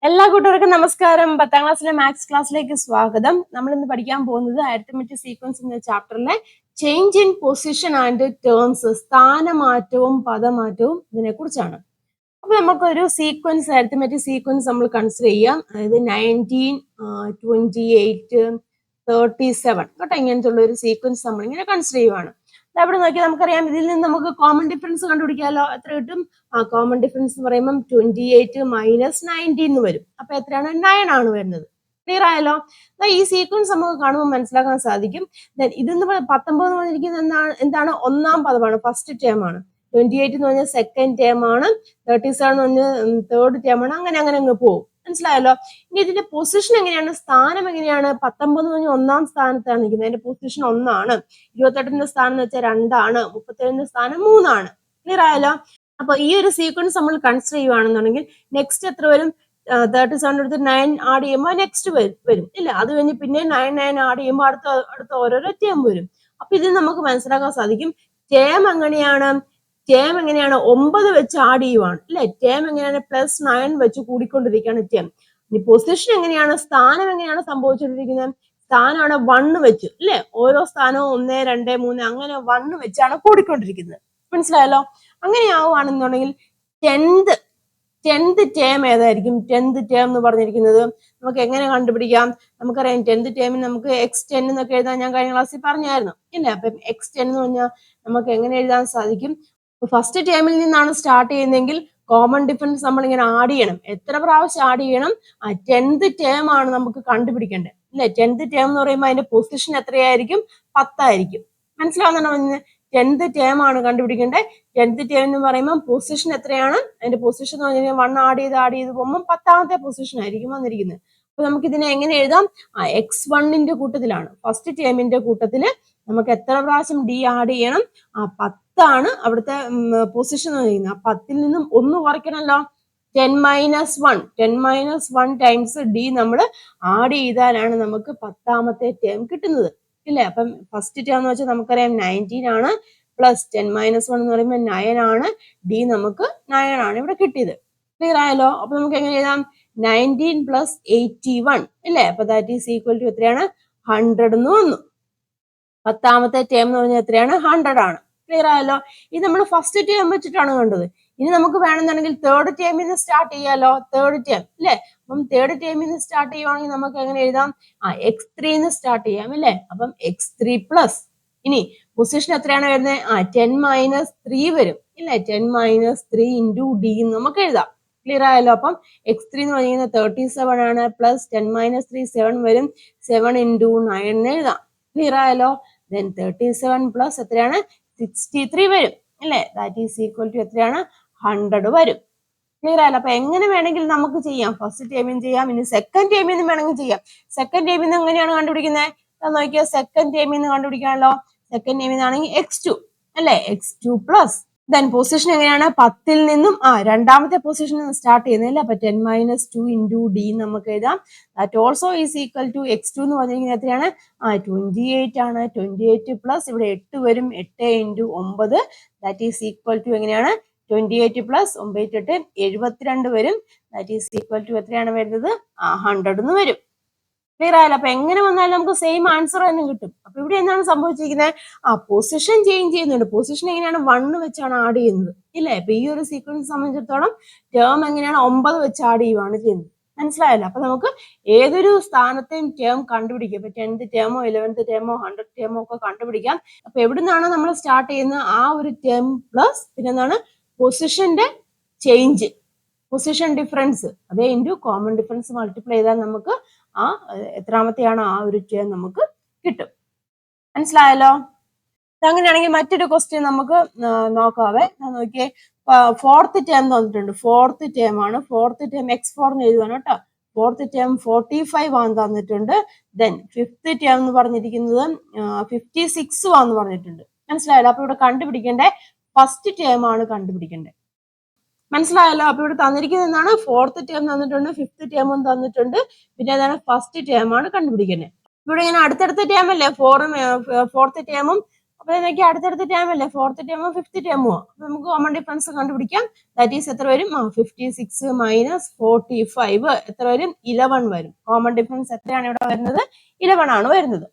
എല്ലാ കൂട്ടുകാർക്കും നമസ്കാരം. 10ാം ക്ലാസ്സിലെ മാത്സ് ക്ലാസ്സിലേക്ക് സ്വാഗതം. നമ്മൾ ഇന്ന് പഠിക്കാൻ പോകുന്നത് അരിത്മെറ്റിക് സീക്വൻസ് എന്ന ചാപ്റ്ററിലെ change in position and terms, സ്ഥാനമാറ്റവും പദമാറ്റവും ഇതിനെ കുറിച്ചാണ്. അപ്പൊ നമുക്കൊരു സീക്വൻസ്, അരിത്മെറ്റിക് സീക്വൻസ് നമ്മൾ കൺസിഡർ ചെയ്യാം. അതായത് 19, 28, 37 കേട്ടോ, ഇങ്ങനത്തെ ഉള്ള ഒരു സീക്വൻസ് നമ്മൾ ഇങ്ങനെ കൺസിഡർ ചെയ്യുവാണ്. അവിടെ നോക്കിയാൽ നമുക്കറിയാം, ഇതിൽ നിന്ന് നമുക്ക് കോമൺ ഡിഫറൻസ് കണ്ടുപിടിക്കാമല്ലോ. എത്ര കിട്ടും? കോമൺ ഡിഫറൻസ് എന്ന് പറയുമ്പോൾ 28 മൈനസ് 19 എന്ന് വരും. അപ്പൊ എത്രയാണ്? 9 ആണ് വരുന്നത്. ക്ലിയർ ആയല്ലോ? ഈ സീക്വൻസ് നമുക്ക് കാണുമ്പോൾ മനസ്സിലാക്കാൻ സാധിക്കും. ഇതെന്ന് 19 എന്ന് പറഞ്ഞിരിക്കുന്നത് എന്താണ്? ഒന്നാം പദമാണ്, ഫസ്റ്റ് ടേം ആണ്. 28 എന്ന് പറഞ്ഞാൽ സെക്കൻഡ് ടേം ആണ്. 37 എന്ന് പറഞ്ഞാൽ തേർഡ് ടേം ആണ്. അങ്ങനെ അങ്ങനെ അങ്ങ് പോകും. മനസ്സിലായല്ലോ? ഇനി ഇതിന്റെ പൊസിഷൻ എങ്ങനെയാണ്? സ്ഥാനം എങ്ങനെയാണ്? 19 എന്ന് പറഞ്ഞാൽ ഒന്നാം സ്ഥാനത്താണ് നിൽക്കുന്നത്. അതിന്റെ പൊസിഷൻ 1 ആണ്. 28ന്റെ സ്ഥാനം എന്ന് വെച്ചാൽ 2 ആണ്. 37ന്റെ സ്ഥാനം 3 ആണ്. ക്ലിയർ ആയല്ലോ? അപ്പൊ ഈ ഒരു സീക്വൻസ് നമ്മൾ കൺസിഡർ ചെയ്യുവാണെന്നുണ്ടെങ്കിൽ നെക്സ്റ്റ് എത്ര വരും? 37 എടുത്ത് 9 ആഡ് ചെയ്യുമ്പോൾ നെക്സ്റ്റ് വരും ഇല്ല. അത് കഴിഞ്ഞ് പിന്നെ 9 ആഡ് ചെയ്യുമ്പോൾ അടുത്ത ഓരോരോ ടേം വരും. അപ്പൊ ഇത് നമുക്ക് മനസ്സിലാക്കാൻ സാധിക്കും. ടേം എങ്ങനെയാണ്? 9 വെച്ച് ആഡ് ചെയ്യുവാണ് അല്ലെ. ടേം എങ്ങനെയാണ്? +9 വെച്ച് കൂടിക്കൊണ്ടിരിക്കുകയാണ് ടേം. ഇനി പൊസിഷൻ എങ്ങനെയാണ്? സ്ഥാനം എങ്ങനെയാണ് സംഭവിച്ചുകൊണ്ടിരിക്കുന്നത്? സ്ഥാനമാണ് 1 വെച്ച് അല്ലെ. ഓരോ സ്ഥാനവും 1, 2, 3 അങ്ങനെ 1 വെച്ചാണ് കൂടിക്കൊണ്ടിരിക്കുന്നത്. മനസ്സിലായല്ലോ? അങ്ങനെയാവുകയാണെന്നുണ്ടെങ്കിൽ ടെൻത്ത് ടേം ഏതായിരിക്കും? 10th ടേം എന്ന് പറഞ്ഞിരിക്കുന്നത് നമുക്ക് എങ്ങനെ കണ്ടുപിടിക്കാം? നമുക്കറിയാം 10th ടേമിന് നമുക്ക് x10 എന്നൊക്കെ എഴുതാൻ ഞാൻ കഴിഞ്ഞ ക്ലാസ്സിൽ പറഞ്ഞായിരുന്നു ഇല്ല. അപ്പം x10 എന്ന് പറഞ്ഞാൽ നമുക്ക് എങ്ങനെ എഴുതാൻ സാധിക്കും? ഫസ്റ്റ് ടേമിൽ നിന്നാണ് സ്റ്റാർട്ട് ചെയ്യുന്നതെങ്കിൽ കോമൺ ഡിഫറൻസ് നമ്മൾ ഇങ്ങനെ ആഡ് ചെയ്യണം. എത്ര പ്രാവശ്യം ആഡ് ചെയ്യണം? 10th ടേം ആണ് നമുക്ക് കണ്ടുപിടിക്കേണ്ടത് അല്ലെ. 10th ടേം എന്ന് പറയുമ്പോൾ അതിന്റെ പൊസിഷൻ എത്രയായിരിക്കും? 10 ആയിരിക്കും. മനസ്സിലാവുന്നുണ്ടോ? 10th ടേം ആണ് കണ്ടുപിടിക്കേണ്ടത്. 10th ടേം എന്ന് പറയുമ്പോൾ പൊസിഷൻ എത്രയാണ്? അതിന്റെ പൊസിഷൻ എന്ന് പറഞ്ഞാൽ 1 ആഡ് ചെയ്ത് പോകുമ്പോൾ 10ാമത്തെ പൊസിഷൻ ആയിരിക്കും വന്നിരിക്കുന്നത്. അപ്പൊ നമുക്ക് ഇതിനെ എങ്ങനെ എഴുതാം? x1ന്റെ കൂട്ടത്തിലാണ്, ഫസ്റ്റ് ടേമിന്റെ കൂട്ടത്തില് നമുക്ക് എത്ര പ്രാവശ്യം d ആഡ് ചെയ്യണം? 10 ആണ് അവിടുത്തെ പൊസിഷൻ എന്ന് പറയുന്നത്. 10ൽ നിന്നും 1 കുറയ്ക്കണമല്ലോ. 10 - 1 ടൈംസ് d നമ്മൾ ആഡ് ചെയ്താലാണ് നമുക്ക് 10ാമത്തെ ടേം കിട്ടുന്നത് ഇല്ലേ. അപ്പം ഫസ്റ്റ് ടേം എന്ന് വെച്ചാൽ നമുക്കറിയാം 19 ആണ്. പ്ലസ് 10 - 1 എന്ന് പറയുമ്പോൾ 9 ആണ്. d നമുക്ക് 9 ആണ് ഇവിടെ കിട്ടിയത്. ക്ലിയർ ആയല്ലോ? അപ്പൊ നമുക്ക് എങ്ങനെ എഴുതാം? 19 + 81 ഇല്ലേ. അപ്പൊ ദാറ്റ് ഈസ് ഈക്വൽ ടു എത്രയാണ്? 100 എന്ന് വന്നു. 10ാമത്തെ ടേം എന്ന് പറഞ്ഞാൽ എത്രയാണ്? 100 ആണ്. ക്ലിയർ ആയല്ലോ? ഇത് നമ്മൾ ഫസ്റ്റ് ടേം വെച്ചിട്ടാണ് കണ്ടത്. ഇനി നമുക്ക് വേണമെന്നുണ്ടെങ്കിൽ തേർഡ് ടേമിൽ നിന്ന് സ്റ്റാർട്ട് ചെയ്യാലോ. തേർഡ് ടേം അല്ലെ. അപ്പം തേർഡ് ടേമിൽ നിന്ന് സ്റ്റാർട്ട് ചെയ്യുവാണെങ്കിൽ നമുക്ക് എങ്ങനെ എഴുതാം? x3 സ്റ്റാർട്ട് ചെയ്യാം അല്ലെ. അപ്പം x3 പ്ലസ് ഇനി പൊസിഷൻ എത്രയാണ് വരുന്നത്? 10 - 3 വരും ഇല്ലേ. 10 - 3 ഇൻറ്റു d നമുക്ക് എഴുതാം. ക്ലിയർ ആയല്ലോ? അപ്പം x3 എന്ന് പറയുന്നത് 37 ആണ്. പ്ലസ് 10 - 3 7 വരും. 7 ഇൻറ്റു 9 എഴുതാം. ക്ലിയർ ആയല്ലോ? then 37 പ്ലസ് എത്രയാണ്? 63 വരും അല്ലേ. ദാറ്റ് ഈസ് ഈക്വൽ ടു എത്രയാണ്? 100 വരും. ക്ലിയർ ആയല്ലോ? അപ്പൊ എങ്ങനെ വേണമെങ്കിൽ നമുക്ക് ചെയ്യാം. ഫസ്റ്റ് ടേമിൽ ചെയ്യാം, ഇനി സെക്കൻഡ് ടേമിൽ നിന്ന് വേണമെങ്കിൽ ചെയ്യാം. സെക്കൻഡ് ടേമിൽ നിന്ന് എങ്ങനെയാണ് കണ്ടുപിടിക്കുന്നത്? നോക്കിയാൽ സെക്കൻഡ് ടേമിൽ നിന്ന് കണ്ടുപിടിക്കാമല്ലോ. സെക്കൻഡ് ടേമിൽ നിന്നാണെങ്കിൽ x2 അല്ലെ. x2 പ്ലസ് ദെൻ പൊസിഷൻ എങ്ങനെയാണ്? 10ൽ നിന്നും രണ്ടാമത്തെ പൊസിഷനിൽ നിന്ന് സ്റ്റാർട്ട് ചെയ്യുന്നില്ല. അപ്പൊ 10 - 2 ഇൻറ്റു d നമുക്ക് എഴുതാം. That also is equal to x2 എന്ന് പറഞ്ഞിരിക്കുന്നത് എത്രയാണ്? 28 ആണ്. 28 പ്ലസ് ഇവിടെ 8 വരും. 8 into 9 that is equal to എങ്ങനെയാണ്? 28 പ്ലസ് 9 8 72 വരും. ദാറ്റ് ഈസ് ഈക്വൽ ടു എത്രയാണ് വരുന്നത്? 100 എന്ന് വരും. ക്ലിയർ ആയല്ലോ? അപ്പൊ എങ്ങനെ വന്നാലും നമുക്ക് സെയിം ആൻസർ തന്നെ കിട്ടും. അപ്പൊ ഇവിടെ എന്താണ് സംഭവിച്ചിരിക്കുന്നത്? പൊസിഷൻ ചേഞ്ച് ചെയ്യുന്നുണ്ട്. പൊസിഷൻ എങ്ങനെയാണ്? 1 വെച്ചാണ് ആഡ് ചെയ്യുന്നത് ഇല്ലേ. അപ്പൊ ഈ ഒരു സീക്വൻസ് സംബന്ധിച്ചിടത്തോളം ടേം എങ്ങനെയാണ്? 9 വെച്ച് ആഡ് ചെയ്യുവാണ് ചെയ്യുന്നത്. മനസ്സിലായല്ലോ? അപ്പൊ നമുക്ക് ഏതൊരു സ്ഥാനത്തെയും ടേം കണ്ടുപിടിക്കാം. ഇപ്പൊ 10th ടേമോ 11th ടേമോ 100th ടേമോ ഒക്കെ കണ്ടുപിടിക്കാം. അപ്പൊ എവിടുന്നാണ് നമ്മൾ സ്റ്റാർട്ട് ചെയ്യുന്നത്? ആ ഒരു ടേം പ്ലസ് പിന്നെ എന്താണ്? പൊസിഷന്റെ ചേഞ്ച്, പൊസിഷൻ ഡിഫറൻസ് അതേ ഇൻറ്റു കോമൺ ഡിഫറൻസ് മൾട്ടിപ്ലൈ ചെയ്താൽ നമുക്ക് എത്രാമത്തെയാണ് ആ ഒരു ടേം നമുക്ക് കിട്ടും. മനസ്സിലായല്ലോ? അങ്ങനെയാണെങ്കിൽ മറ്റൊരു ക്വസ്റ്റ്യൻ നമുക്ക് നോക്കാവേ. നോക്കിയേ, 4th ടേം തന്നിട്ടുണ്ട്. 4th ടേം ആണ്. 4th ടേം x4 എന്ന് എഴുതുവാണ് കേട്ടോ. 4th ടേം 45 ആണ് തന്നിട്ടുണ്ട്. ദെൻ 5th ടേം എന്ന് പറഞ്ഞിരിക്കുന്നത് 56 ആണെന്ന് പറഞ്ഞിട്ടുണ്ട്. മനസ്സിലായല്ലോ? അപ്പൊ ഇവിടെ കണ്ടുപിടിക്കേണ്ടേ ഫസ്റ്റ് ടേം ആണ് കണ്ടുപിടിക്കേണ്ടത്. മനസ്സിലായല്ലോ? അപ്പൊ ഇവിടെ തന്നിരിക്കുന്നത് എന്താണ്? 4th ടേം തന്നിട്ടുണ്ട്, 5th ടേമും തന്നിട്ടുണ്ട്, പിന്നെ ഏതാണ്? ഫസ്റ്റ് ടേം ആണ് കണ്ടുപിടിക്കുന്നത്. ഇവിടെ ഇങ്ങനെ അടുത്തടുത്ത ടേം അല്ലേ 4th ടേമും അപ്പൊ എനിക്ക് അടുത്തടുത്ത ടേം അല്ലേ, ഫോർത്ത് ടേമോ ഫിഫ്ത്ത് ടേമോ, അപ്പൊ നമുക്ക് കോമൺ ഡിഫറൻസ് കണ്ടുപിടിക്കാം. ദാറ്റ് ഈസ് എത്ര വരും? 56 മൈനസ് 45 എത്ര വരും? 11 വരും. കോമൺ ഡിഫറൻസ് എത്രയാണ് ഇവിടെ വരുന്നത്? 11 ആണ് വരുന്നത്.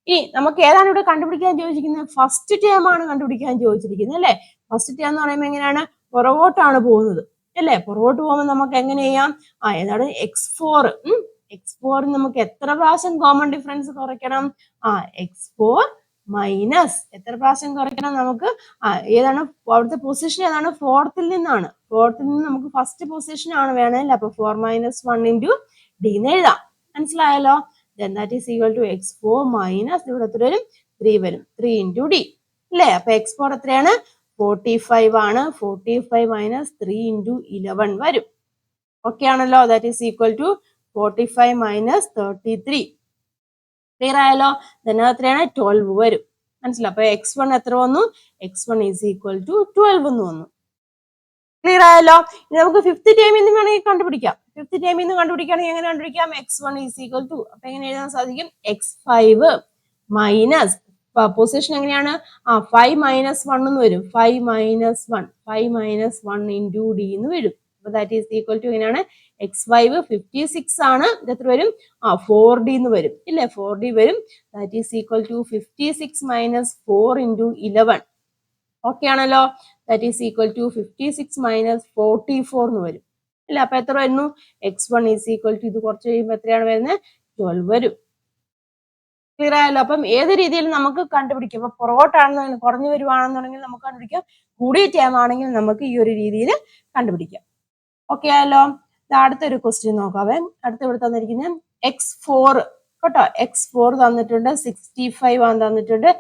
ഇനി നമുക്ക് ഏതാണ് ഇവിടെ കണ്ടുപിടിക്കാൻ ചോദിച്ചിരിക്കുന്നത്? ഫസ്റ്റ് ടേം ആണ് കണ്ടുപിടിക്കാൻ ചോദിച്ചിരിക്കുന്നത് അല്ലെ. ഫസ്റ്റ് ടേം എന്ന് പറയുമ്പോൾ എങ്ങനെയാണ്? പുറകോട്ടാണ് പോകുന്നത് അല്ലെ. പുറകോട്ട് പോകുമ്പോൾ നമുക്ക് എങ്ങനെ ചെയ്യാം? ഏതാണ്? x4. x4 നമുക്ക് എത്ര പ്രാവശ്യം കോമൺ ഡിഫറൻസ് കുറയ്ക്കണം? x4 മൈനസ് എത്ര പ്രാവശ്യം കുറയ്ക്കണം നമുക്ക്? ഏതാണ് അവിടുത്തെ പൊസിഷൻ? ഏതാണ്? ഫോർത്തിൽ നിന്നാണ്. ഫോർത്തിൽ നിന്ന് നമുക്ക് ഫസ്റ്റ് പൊസിഷൻ ആണ് വേണമല്ലേ. അപ്പൊ 4 മൈനസ് 1 ഇൻറ്റു ഡി എന്ന് എഴുതാം. മനസ്സിലായല്ലോ? Then that is equal to x4 minus ഇവിടെ എത്ര വരും? 3 വരും. 3 into d അല്ലേ. അപ്പൊ x4 എത്രയാണ്? 45 ആണ്. 45 minus 3 into 11 വരും. ഓക്കെ ആണല്ലോ? That is equal to 45 minus 33. Clear ആയല്ലോ? then എത്രയാണ്? 12 വരും. മനസ്സിലായി? അപ്പൊ x1 എത്ര വന്നു? x1 is equal to 12 എന്ന് വന്നു. ക്ലിയർ ആയല്ലോ? ഇനി നമുക്ക് ഫിഫ്ത്ത് ടേമിൽ നിന്ന് വേണമെങ്കിൽ കണ്ടുപിടിക്കാം. ഫിഫ്ത്ത് ടേമിൽ നിന്ന് കണ്ടുപിടിക്കുകയാണെങ്കിൽ എങ്ങനെ കണ്ടുപിടിക്കാം? x1 ഈസ് ഈക്വൽ ടു, അപ്പൊ എങ്ങനെ എഴുതാൻ സാധിക്കും? x5 മൈനസ് പൊസിഷൻ എങ്ങനെയാണ്? 5 മൈനസ് 1 എന്ന് വരും. 5 മൈനസ് 1 ഇൻറ്റു ഡി എന്ന് വരും. അപ്പൊ ദാറ്റ് ഈസ് ഈക്വൽ ടു എങ്ങനെയാണ്? x5 56 ആണ്. ഇത് എത്ര വരും? 4d എന്ന് വരും ഇല്ലേ. 4d വരും. That is equal to 56 minus 4 into 11. Okay ആണല്ലോ? That is equal to 56 minus 44 എന്ന് വരും അല്ല. അപ്പൊ എത്ര വരുന്നു? x1 ഈസ് ഈക്വൽ ടു, ഇത് കുറച്ച് കഴിയുമ്പോൾ എത്രയാണ് വരുന്നത്? 12 വരും. ക്ലിയർ ആയല്ലോ? അപ്പം ഏത് രീതിയിൽ നമുക്ക് കണ്ടുപിടിക്കും? അപ്പൊ പുറകോട്ടാണെന്നുണ്ടെങ്കിൽ, കുറഞ്ഞു വരുവാണെന്നുണ്ടെങ്കിൽ നമുക്ക് കണ്ടുപിടിക്കാം. കൂടിയ ടേം ആണെങ്കിൽ നമുക്ക് ഈ ഒരു രീതിയിൽ കണ്ടുപിടിക്കാം. ഓക്കെ ആയല്ലോ? അടുത്തൊരു ക്വസ്റ്റ്യൻ നോക്കാവേ. അടുത്ത ഇവിടെ തന്നിരിക്കുന്നത് x4 കേട്ടോ. x4 തന്നിട്ടുണ്ട്, 65 ആണ് തന്നിട്ടുണ്ട്.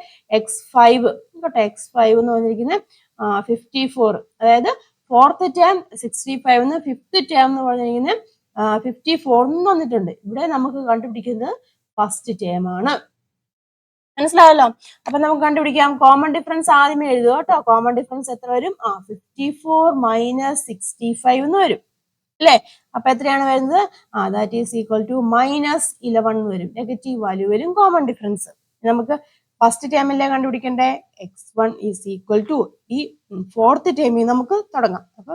x5 കേട്ടോ. x5 എന്ന് പറഞ്ഞിരിക്കുന്നത് 54. അതായത് ഫോർത്ത് ടേം 65 എന്ന്, ഫിഫ്ത്ത് ടേം എന്ന് പറഞ്ഞിരിക്കുന്നത് 54 എന്ന് വന്നിട്ടുണ്ട്. ഇവിടെ നമുക്ക് കണ്ടുപിടിക്കുന്നത് ഫസ്റ്റ് ടേം ആണ്. മനസ്സിലായല്ലോ? അപ്പൊ നമുക്ക് കണ്ടുപിടിക്കാം. കോമൺ ഡിഫറൻസ് ആദ്യമേ എഴുതുക കേട്ടോ. കോമൺ ഡിഫറൻസ് എത്ര വരും? 54 മൈനസ് 65 എന്ന് വരും അല്ലേ. അപ്പൊ എത്രയാണ് വരുന്നത്? That is equal to minus 11 വരും. നെഗറ്റീവ് വാല്യൂ വരും കോമൺ ഡിഫറൻസ്. നമുക്ക് ഫസ്റ്റ് ടേമിലെ കണ്ടുപിടിക്കണ്ടേ? x1 ഈസ് ഈക്വൽ ടു, ഈ ഫോർത്ത് ടേമിൽ നമുക്ക് തുടങ്ങാം. അപ്പൊ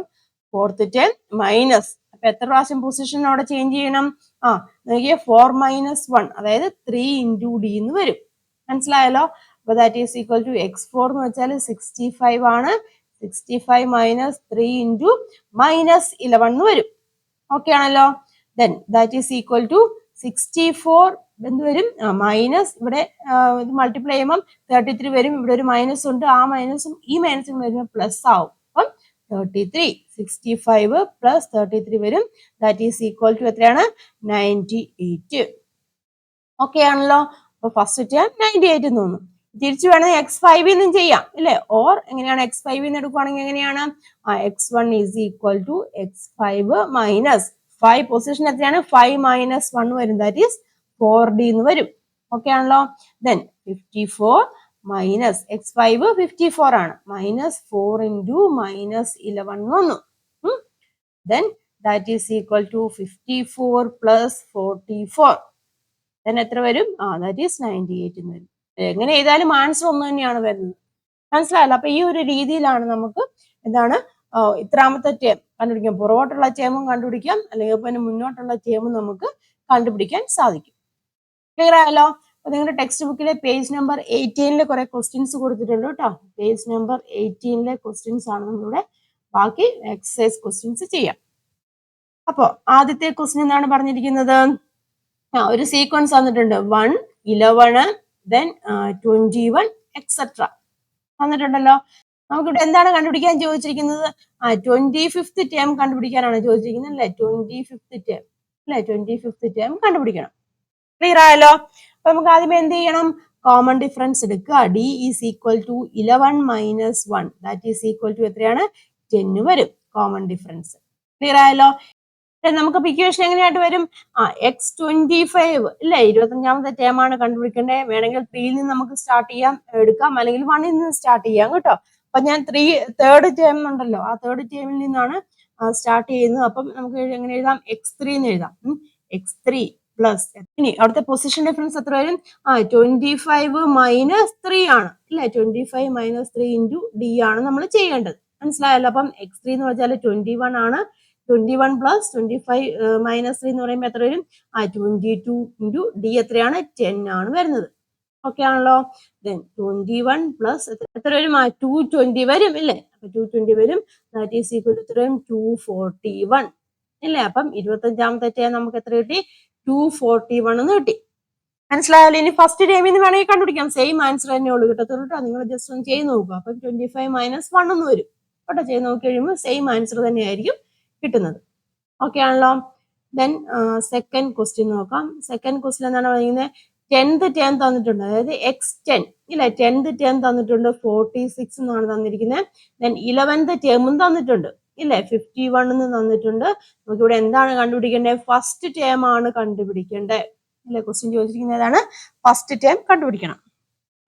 ഫോർത്ത് ടേം മൈനസ്, അപ്പൊ എത്ര പ്രാവശ്യം പൊസിഷൻ അവിടെ ചേഞ്ച് ചെയ്യണം? നോക്കിയേ, 4 മൈനസ് 1 അതായത് 3 ഇൻറ്റു ഡി എന്ന് വരും. മനസ്സിലായല്ലോ? അപ്പൊ that is equal to x4 എന്ന് വെച്ചാൽ 65 ആണ്. 65 മൈനസ് 3 ഇൻറ്റു മൈനസ് 11 എന്ന് വരും. ഓക്കെ ആണല്ലോ? Then that is equal to 64 എന്ത് വരും? മൈനസ്, ഇവിടെ ഇത് മൾട്ടിപ്ലൈ ചെയ്യുമ്പോൾ 33 വരും. ഇവിടെ ഒരു മൈനസ് ഉണ്ട്. ആ മൈനസും ഈ മൈനസും വരുമ്പോൾ പ്ലസ് ആവും. അപ്പം 33, 65 പ്ലസ് 33 വരും. ദാറ്റ് ഈസ് ഈക്വൽ ടു എത്രയാണ്? 98. ഓക്കെ ആണല്ലോ? അപ്പൊ ഫസ്റ്റ് ടേം 98 എന്ന് തോന്നുന്നു. തിരിച്ചു വേണമെങ്കിൽ x5 എന്നും ചെയ്യാം അല്ലെ. ഓർ എങ്ങനെയാണ്? x5 എന്ന് എടുക്കുവാണെങ്കിൽ എങ്ങനെയാണ്? x1 is equal to x5 minus 5 position എത്രയാണ്? 5 മൈനസ് 1 വരും. ദാറ്റ് ഈസ് 4d എന്ന് വരും. ഓക്കെ ആണല്ലോ? ദെൻ 54 മൈനസ് x5 54 ആണ്. മൈനസ് 4 ഇൻറ്റു മൈനസ് 11 വന്നു. Then that is equal to 54 plus 44. Then എത്ര വരും? ദാറ്റ് ഈസ് 98 എന്ന് വരും. എങ്ങനെ ചെയ്താലും ആൻസർ ഒന്ന് തന്നെയാണ് വരുന്നത്. മനസ്സിലായല്ലോ? അപ്പൊ ഈ ഒരു രീതിയിലാണ് നമുക്ക് എന്താണ് ഇത്രാമത്തെ ടേം കണ്ടുപിടിക്കാം. പുറകോട്ടുള്ള ടേമും കണ്ടുപിടിക്കാം, അല്ലെങ്കിൽ പിന്നെ മുന്നോട്ടുള്ള ടേമും നമുക്ക് കണ്ടുപിടിക്കാൻ സാധിക്കും. ക്ലിയർ ആയല്ലോ? അപ്പൊ നിങ്ങളുടെ ടെക്സ്റ്റ് ബുക്കിലെ പേജ് നമ്പർ 18 കുറെ ക്വസ്റ്റ്യൻസ് കൊടുത്തിട്ടുണ്ട് കേട്ടോ. പേജ് നമ്പർ 18 ക്വസ്റ്റ്യൻസ് ആണ് നമ്മളിവിടെ ബാക്കി എക്സസൈസ് ക്വസ്റ്റ്യൻസ് ചെയ്യാം. അപ്പൊ ആദ്യത്തെ ക്വസ്റ്റ്യൻ എന്താണ് പറഞ്ഞിരിക്കുന്നത്? ഒരു സീക്വൻസ് തന്നിട്ടുണ്ട്. 1, 11, then 21 എക്സെട്ര തന്നിട്ടുണ്ടല്ലോ. നമുക്കിവിടെ എന്താണ് കണ്ടുപിടിക്കാൻ ചോദിച്ചിരിക്കുന്നത്? 25th ടേം കണ്ടുപിടിക്കാനാണ് ചോദിച്ചിരിക്കുന്നത് അല്ലെ. 25th ടേം അല്ലെ. 25th ടേം കണ്ടുപിടിക്കണം. ക്ലിയർ ആയല്ലോ? അപ്പൊ നമുക്ക് ആദ്യമേ എന്ത് ചെയ്യണം? കോമൺ ഡിഫറൻസ് എടുക്കുക. d is equal to 11 minus 1 that is equal to എത്രയാണ്? 10 വരും കോമൺ ഡിഫറൻസ്. ക്ലിയർ ആയല്ലോ? നമുക്ക് ഇക്വേഷൻ എങ്ങനെയായിട്ട് വരും? x25 അല്ലെ. 25ാമത്തെ ടേം ആണ് കണ്ടുപിടിക്കേണ്ടത്. വേണമെങ്കിൽ 3യിൽ നിന്ന് നമുക്ക് സ്റ്റാർട്ട് ചെയ്യാം, എടുക്കാം, അല്ലെങ്കിൽ 1ൽ നിന്ന് സ്റ്റാർട്ട് ചെയ്യാം കേട്ടോ. അപ്പൊ ഞാൻ തേർഡ് ടേം ഉണ്ടല്ലോ, ആ തേർഡ് ടേമിൽ നിന്നാണ് സ്റ്റാർട്ട് ചെയ്യുന്നത്. അപ്പം നമുക്ക് എങ്ങനെ എഴുതാം? x3 എന്ന് എഴുതാം. x3 പ്ലസ് ഇനി അവിടുത്തെ പൊസിഷൻ ഡിഫറൻസ് എത്ര വരും? 25 മൈനസ് 3 ആണ് അല്ലെ? 25 മൈനസ് 3 ഇൻറ്റു ഡി ആണ് നമ്മൾ ചെയ്യേണ്ടത്. മനസ്സിലായല്ലോ? അപ്പം x3 എന്ന് വെച്ചാൽ 21 ആണ്. 21 പ്ലസ് 25 മൈനസ് 3 എന്ന് പറയുമ്പോൾ എത്ര വരും? 22 ഇൻറ്റു ഡി എത്രയാണ്? 10 ആണ് വരുന്നത്. ഓക്കെ ആണല്ലോ? ദെൻ 21 പ്ലസ് എത്ര വരും? 220 വരും ഇല്ലേ? അപ്പൊ 220 വരും. ദാറ്റ് ഈസ് ഈക്വൽ ടു എത്ര വരും? 241 ഇല്ലേ? അപ്പം 25ാമത്തെ ടേം നമുക്ക് എത്ര കിട്ടി? 241 എന്ന് കിട്ടി. മനസ്സിലായാലും ഇനി ഫസ്റ്റ് ടേമിൽ നിന്ന് വേണമെങ്കിൽ കണ്ടുപിടിക്കാം. സെയിം ആൻസർ തന്നെ ഉള്ളൂ കിട്ടത്തുള്ളൂ കേട്ടോ. നിങ്ങൾ ജസ്റ്റ് ഒന്ന് ചെയ്ത് നോക്കുക. അപ്പം 25 മൈനസ് 1 എന്ന് വരും കേട്ടോ. ചെയ്ത് നോക്കി കഴിയുമ്പോൾ സെയിം ആൻസർ തന്നെയായിരിക്കും കിട്ടുന്നത്. ഓക്കെ ആണല്ലോ? ദെൻ സെക്കൻഡ് ക്വസ്റ്റ്യൻ നോക്കാം. സെക്കൻഡ് ക്വസ്റ്റ്യൻ എന്താണ് പറയുന്നത്? 10th ടേം തന്നിട്ടുണ്ട്, അതായത് x10 ഇല്ലേ? 10th ടേം തന്നിട്ടുണ്ട് 46 എന്നാണ് തന്നിരിക്കുന്നത്. ദെൻ 11th ടേമും തന്നിട്ടുണ്ട് ഇല്ലേ? 51 എന്ന് തന്നിട്ടുണ്ട്. നമുക്കിവിടെ എന്താണ് കണ്ടുപിടിക്കേണ്ടത്? ഫസ്റ്റ് ടേം ആണ് കണ്ടുപിടിക്കേണ്ടത് ഇല്ലേ? ക്വസ്റ്റ്യൻ ചോദിച്ചിരിക്കുന്നത് ഏതാണ്? ഫസ്റ്റ് ടേം കണ്ടുപിടിക്കണം.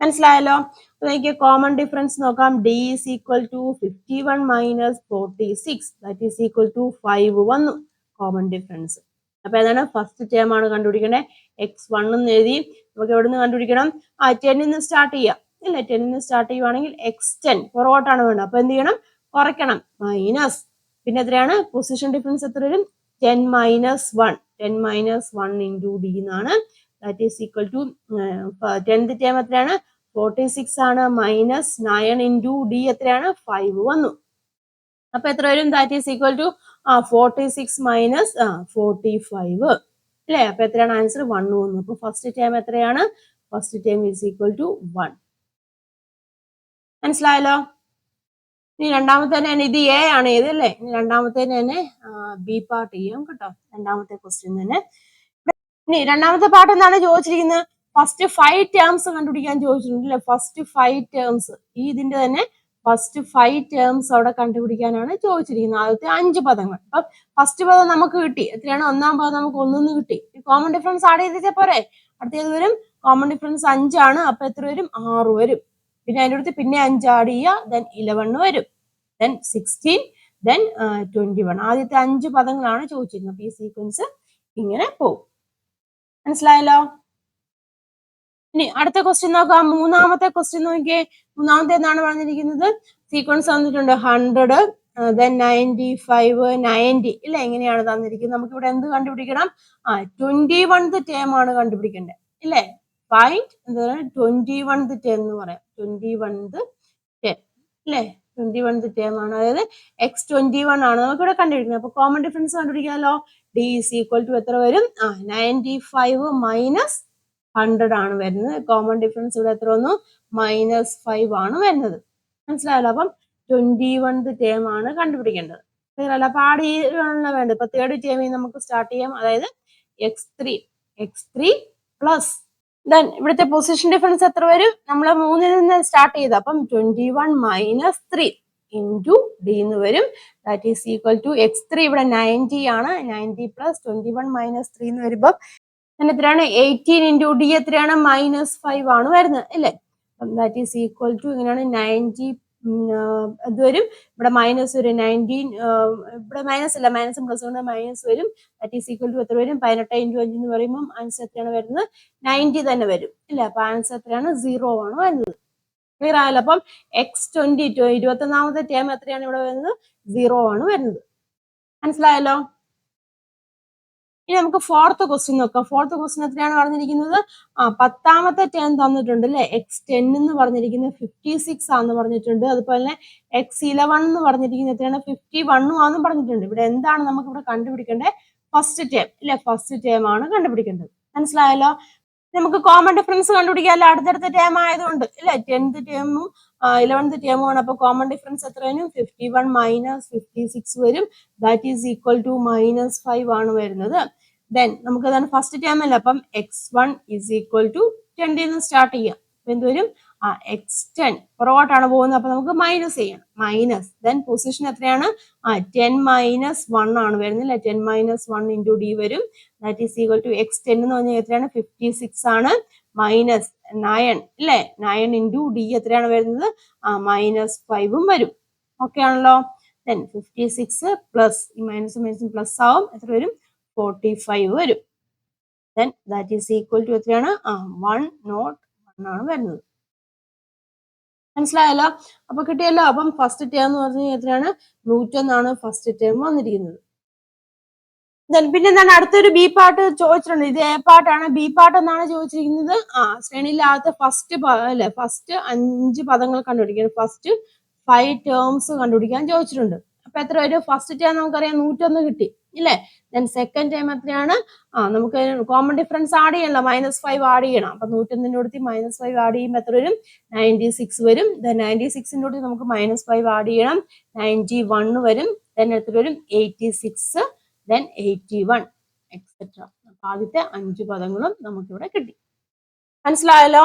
മനസ്സിലായല്ലോ? അപ്പൊ എനിക്ക് കോമൺ ഡിഫറൻസ് നോക്കാം. d is equal to 51 minus 46 that is equal to 5 വന്നു കോമൺ ഡിഫറൻസ്. അപ്പൊ ഏതാണ്? ഫസ്റ്റ് ടേം ആണ് കണ്ടുപിടിക്കേണ്ടത്. x1 എന്ന് എഴുതി. നമുക്ക് എവിടെ നിന്ന് കണ്ടുപിടിക്കണം? 10 നിന്ന് സ്റ്റാർട്ട് ചെയ്യാം ഇല്ലേ? 10 നിന്ന് സ്റ്റാർട്ട് ചെയ്യുവാണെങ്കിൽ x10 പുറകോട്ടാണ് വേണ്ടത്. അപ്പൊ എന്ത് ചെയ്യണം? കുറയ്ക്കണം. മൈനസ് പിന്നെ എത്രയാണ്? പൊസിഷൻ ഡിഫറൻസ് എത്ര വരും? 10 മൈനസ് 1 10 മൈനസ് 1 ഇൻറ്റു ഡി എന്നാണ്. That is equal to 10th term എത്രയാണ്? 46 ആണ്. മൈനസ് 9 ഇൻറ്റു ഡി എത്രയാണ്? 5 വന്നു. അപ്പൊ എത്ര വരും? That is equal to 46 minus 45 അല്ലേ? അപ്പൊ എത്രയാണ് ആൻസർ? 1 വന്നു. അപ്പൊ ഫസ്റ്റ് ടേം എത്രയാണ്? First term is equal to 1. മനസ്സിലായല്ലോ? ഇനി രണ്ടാമത്തെ തന്നെ ഇത് എ ആണ് ഏത് അല്ലേ? ഇനി രണ്ടാമത്തെ തന്നെ ബി പാർട്ട് ചെയ്യാം കേട്ടോ. രണ്ടാമത്തെ ക്വസ്റ്റ്യൻ തന്നെ. ഇനി രണ്ടാമത്തെ പാർട്ട് എന്താണ് ചോദിച്ചിരിക്കുന്നത്? ഫസ്റ്റ് 5 ടേംസ് കണ്ടുപിടിക്കാൻ ചോദിച്ചിട്ടുണ്ട് അല്ലെ? ഫസ്റ്റ് 5 ടേംസ് ഈ ഇതിന്റെ തന്നെ ഫസ്റ്റ് 5 ടേംസ് അവിടെ കണ്ടുപിടിക്കാനാണ് ചോദിച്ചിരിക്കുന്നത്. ആദ്യത്തെ 5 പദങ്ങൾ. അപ്പൊ ഫസ്റ്റ് പദം നമുക്ക് കിട്ടി. എത്രയാണ്? ഒന്നാം പദം നമുക്ക് 1 കിട്ടി. കോമൺ ഡിഫറൻസ് ആഡ് ചെയ്തിട്ടേ പോരെ? അടുത്തേത് വരും? കോമൺ ഡിഫറൻസ് 5 ആണ്. അപ്പൊ എത്ര വരും? 6 വരും. പിന്നെ അതിൻ്റെ അടുത്ത് പിന്നെ 5 ആഡ് ചെയ്യുക. ദെൻ 11 വരും. Then 16 then 21. ആദ്യത്തെ 5 പദങ്ങളാണ് ചോദിച്ചിരുന്നത്. അപ്പൊ ഈ സീക്വൻസ് ഇങ്ങനെ പോകും. മനസ്സിലായല്ലോ? ഇനി അടുത്ത ക്വസ്റ്റ്യൻ നോക്കാം. മൂന്നാമത്തെ ക്വസ്റ്റ്യൻ നോക്കിയേ. മൂന്നാമത്തെ എന്താണ് പറഞ്ഞിരിക്കുന്നത്? സീക്വൻസ് തന്നിട്ടുണ്ട് 100 ദെൻ 95 90 ഇല്ല? എങ്ങനെയാണ് തന്നിരിക്കുന്നത്? നമുക്ക് ഇവിടെ എന്ത് കണ്ടുപിടിക്കണം? 21th ടേം ആണ് കണ്ടുപിടിക്കേണ്ടത് ഇല്ലേ? ഫൈൻഡ് എന്താണ്? 21th ടേം എന്ന് പറയാം. 21th ടേം ഇല്ലേ? 21th ടേം ആണ്. അതായത് x21 ആണ് നമുക്കിവിടെ കണ്ടുപിടിക്കുന്നത്. അപ്പൊ കോമൺ ഡിഫറൻസ് കണ്ടുപിടിക്കാമല്ലോ. d ഈസ് ഈക്വൽ ടു എത്ര വരും? 95 മൈനസ് 100 ആണ് വരുന്നത്. കോമൺ ഡിഫറൻസ് ഇവിടെ എത്ര വന്നു? -5 ആണ് വരുന്നത്. മനസ്സിലായല്ലോ? അപ്പം 21th ടേം ആണ് കണ്ടുപിടിക്കേണ്ടത്. ക്ലിയർ അല്ല? അപ്പൊ ആഡ് ചെയ്യാനുള്ള വേണ്ടത്. ഇപ്പൊ തേർഡ് ടേമിൽ നമുക്ക് സ്റ്റാർട്ട് ചെയ്യാം. അതായത് x3 പ്ലസ് ദെൻ ഇവിടുത്തെ പൊസിഷൻ ഡിഫറൻസ് എത്ര വരും? നമ്മൾ 3ൽ നിന്ന് സ്റ്റാർട്ട് ചെയ്ത് അപ്പം 21 മൈനസ് 3 ഇൻറ്റു ഡി എന്ന് വരും. That is equal to x3 ഇവിടെ 90 ആണ്. 90 പ്ലസ് 21 മൈനസ് 3 എന്ന് വരുമ്പോൾ എത്രയാണ്? 18 ഇൻറ്റു ഡി എത്രയാണ്? -5 ആണ് വരുന്നത് അല്ലേ? ദാറ്റ് ഈസ് ഈക്വൽ ടു ഇങ്ങനെയാണ് 90 ഇത് വരും. ഇവിടെ മൈനസ് വരും 19 ഇവിടെ മൈനസ് അല്ല, മൈനസും പ്ലസ് കൊണ്ട് മൈനസ് വരും. ദാറ്റ് ഈസ് ഈക്വൽ ടു എത്ര വരും? 18 ഇൻറ്റു 5 എന്ന് പറയുമ്പോൾ ആൻസർ എത്രയാണ് വരുന്നത്? 90 തന്നെ വരും ഇല്ല? അപ്പൊ ആൻസർ എത്രയാണ്? 0 ആണ് വരുന്നത്. ക്ലിയർ ആയല്ലോ? അപ്പം x20 21ാമത്തെ ടേം എത്രയാണ് ഇവിടെ വരുന്നത്? 0 ആണ് വരുന്നത്. മനസ്സിലായല്ലോ? ഇനി നമുക്ക് ഫോർത്ത് ക്വസ്റ്റ്യൻ നോക്കാം. ഫോർത്ത് ക്വസ്റ്റ്യൻ എത്രയാണ് പറഞ്ഞിരിക്കുന്നത്? 10ാമത്തെ ടേം തന്നിട്ടുണ്ട് അല്ലെ? x10 എന്ന് പറഞ്ഞിരിക്കുന്നത് 56 ആണെന്ന് പറഞ്ഞിട്ടുണ്ട്. അതുപോലെ തന്നെ x11 എന്ന് പറഞ്ഞിരിക്കുന്നത് എത്രയാണ്? 51 ആണെന്ന് പറഞ്ഞിട്ടുണ്ട്. ഇവിടെ എന്താണ് നമുക്ക് ഇവിടെ കണ്ടുപിടിക്കേണ്ടത്? ഫസ്റ്റ് ടേം ഇല്ലെ? ഫസ്റ്റ് ടേം ആണ് കണ്ടുപിടിക്കേണ്ടത്. മനസ്സിലായല്ലോ? നമുക്ക് കോമൺ ഡിഫറൻസ് കണ്ടുപിടിക്കാമല്ലോ. അടുത്തടുത്ത ടേം ആയതുകൊണ്ട് ഇല്ലെ? 10th ടേമും 11th ടേമും ആണ്. അപ്പൊ കോമൺ ഡിഫറൻസ് എത്ര വരും? 51 മൈനസ് 56 വരും. ദാറ്റ് ഈസ് ഈക്വൽ ടു -5 ആണ് വരുന്നത്. ദെൻ നമുക്ക് അതാണ് ഫസ്റ്റ് ടേം അല്ല. അപ്പം x1 ഈസ് ഈക്വൽ ടു 10 നിന്ന് സ്റ്റാർട്ട് ചെയ്യാം. അപ്പൊ എന്ത് വരും? x10 പുറകോട്ടാണ് പോകുന്നത്. അപ്പൊ നമുക്ക് മൈനസ് ചെയ്യണം. മൈനസ് ദെൻ പൊസിഷൻ എത്രയാണ്? 10 മൈനസ് 1 ആണ് വരുന്നത് അല്ലെ? 10 മൈനസ് 1 ഇൻറ്റു ഡി വരും. That is equal to x10 എന്ന് പറഞ്ഞാൽ എത്രയാണ്? 56 ആണ്. മൈനസ് 9 അല്ലേ? 9 ഇൻറ്റു ഡി എത്രയാണ് വരുന്നത്? -5 വരും. ഓക്കെ ആണല്ലോ? ദെൻ 56 പ്ലസ് ഈ മൈനസും മൈനസും പ്ലസ് ആവും. എത്ര വരും? 45 വരും. then that is equal to എത്രയാണ് 101 ആണ് വരുന്നത്. മനസ്സിലായല്ലോ? അപ്പൊ കിട്ടിയല്ലോ. അപ്പം ഫസ്റ്റ് ടേം എന്ന് പറഞ്ഞു കഴിഞ്ഞാൽ എത്രയാണ് 101 ഫസ്റ്റ് ടേം വന്നിരിക്കുന്നത്. പിന്നെ എന്താണ് അടുത്തൊരു ബി പാർട്ട് ചോദിച്ചിട്ടുണ്ട്. ഇത് എ പാർട്ടാണ്. ബി പാർട്ട് എന്നാണ് ചോദിച്ചിരിക്കുന്നത്. ശ്രേണിയിലാകത്തെ ഫസ്റ്റ് അല്ലെ ഫസ്റ്റ് 5 പദങ്ങൾ കണ്ടുപിടിക്കണം. ഫസ്റ്റ് 5 ടേംസ് കണ്ടുപിടിക്കാൻ ചോദിച്ചിട്ടുണ്ട്. അപ്പൊ എത്ര വരും? ഫസ്റ്റ് ടേം നമുക്കറിയാം 101 കിട്ടി ഇല്ലേ? ദെൻ സെക്കൻഡ് ടേം എത്രയാണ്? നമുക്ക് കോമൺ ഡിഫറൻസ് ആഡ് ചെയ്യണല്ലോ, -5 ആഡ് ചെയ്യണം. അപ്പൊ 101ന്റെ കൂടെ -5 ആഡ് ചെയ്യുമ്പോൾ എത്ര വരും? 96 വരും. ദെൻ 96ന്റെ കൂടെ നമുക്ക് -5 ആഡ് ചെയ്യണം, 91 വരും. ദെൻ എത്ര വരും? 86, then 81 etc. അപ്പൊ ആദ്യത്തെ 5 പദങ്ങളും നമുക്കിവിടെ കിട്ടി. മനസ്സിലായല്ലോ?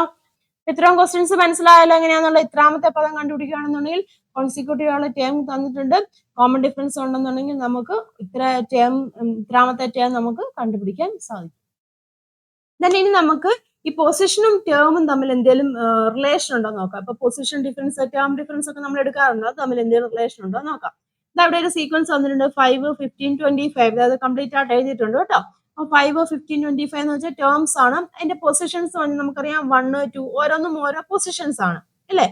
ഇത്രയും ക്വസ്റ്റ്യൻസ് മനസ്സിലായല്ലോ എങ്ങനെയാണെന്നുള്ള. ഇത്രാമത്തെ പദം കണ്ടുപിടിക്കുകയാണെന്നുണ്ടെങ്കിൽ കോൺസിക്യൂട്ടീവ് ആയുള്ള ടേം തന്നിട്ടുണ്ട്, കോമൺ ഡിഫറൻസ് ഉണ്ടെന്നുണ്ടെങ്കിൽ നമുക്ക് ഇത്രാമത്തെ ടേം നമുക്ക് കണ്ടുപിടിക്കാൻ സാധിക്കും. then ഇനി നമുക്ക് ഈ പൊസിഷനും ടേമും തമ്മിൽ എന്തെങ്കിലും റിലേഷൻ ഉണ്ടോ നോക്കാം. അപ്പൊ പൊസിഷൻ ഡിഫറൻസ്, ടേം ഡിഫറൻസ് ഒക്കെ നമ്മൾ എടുക്കാറുണ്ട്. അത് തമ്മിൽ എന്തെങ്കിലും റിലേഷൻ ഉണ്ടോ നോക്കാം. അവിടെ ഒരു സീക്വൻസ് വന്നിട്ടുണ്ട് 5, 15, 25. അത് കംപ്ലീറ്റ് ആയിട്ട് എഴുതിയിട്ടുണ്ട് കേട്ടോ. അപ്പൊ 5, 15, 25 എന്ന് വെച്ചാൽ ടേംസ് ആണ്. അതിന്റെ പൊസിഷൻസ് നമുക്കറിയാം 1, 2 ഓരോന്നും ഓരോ പൊസിഷൻസ് ആണ് അല്ലേ?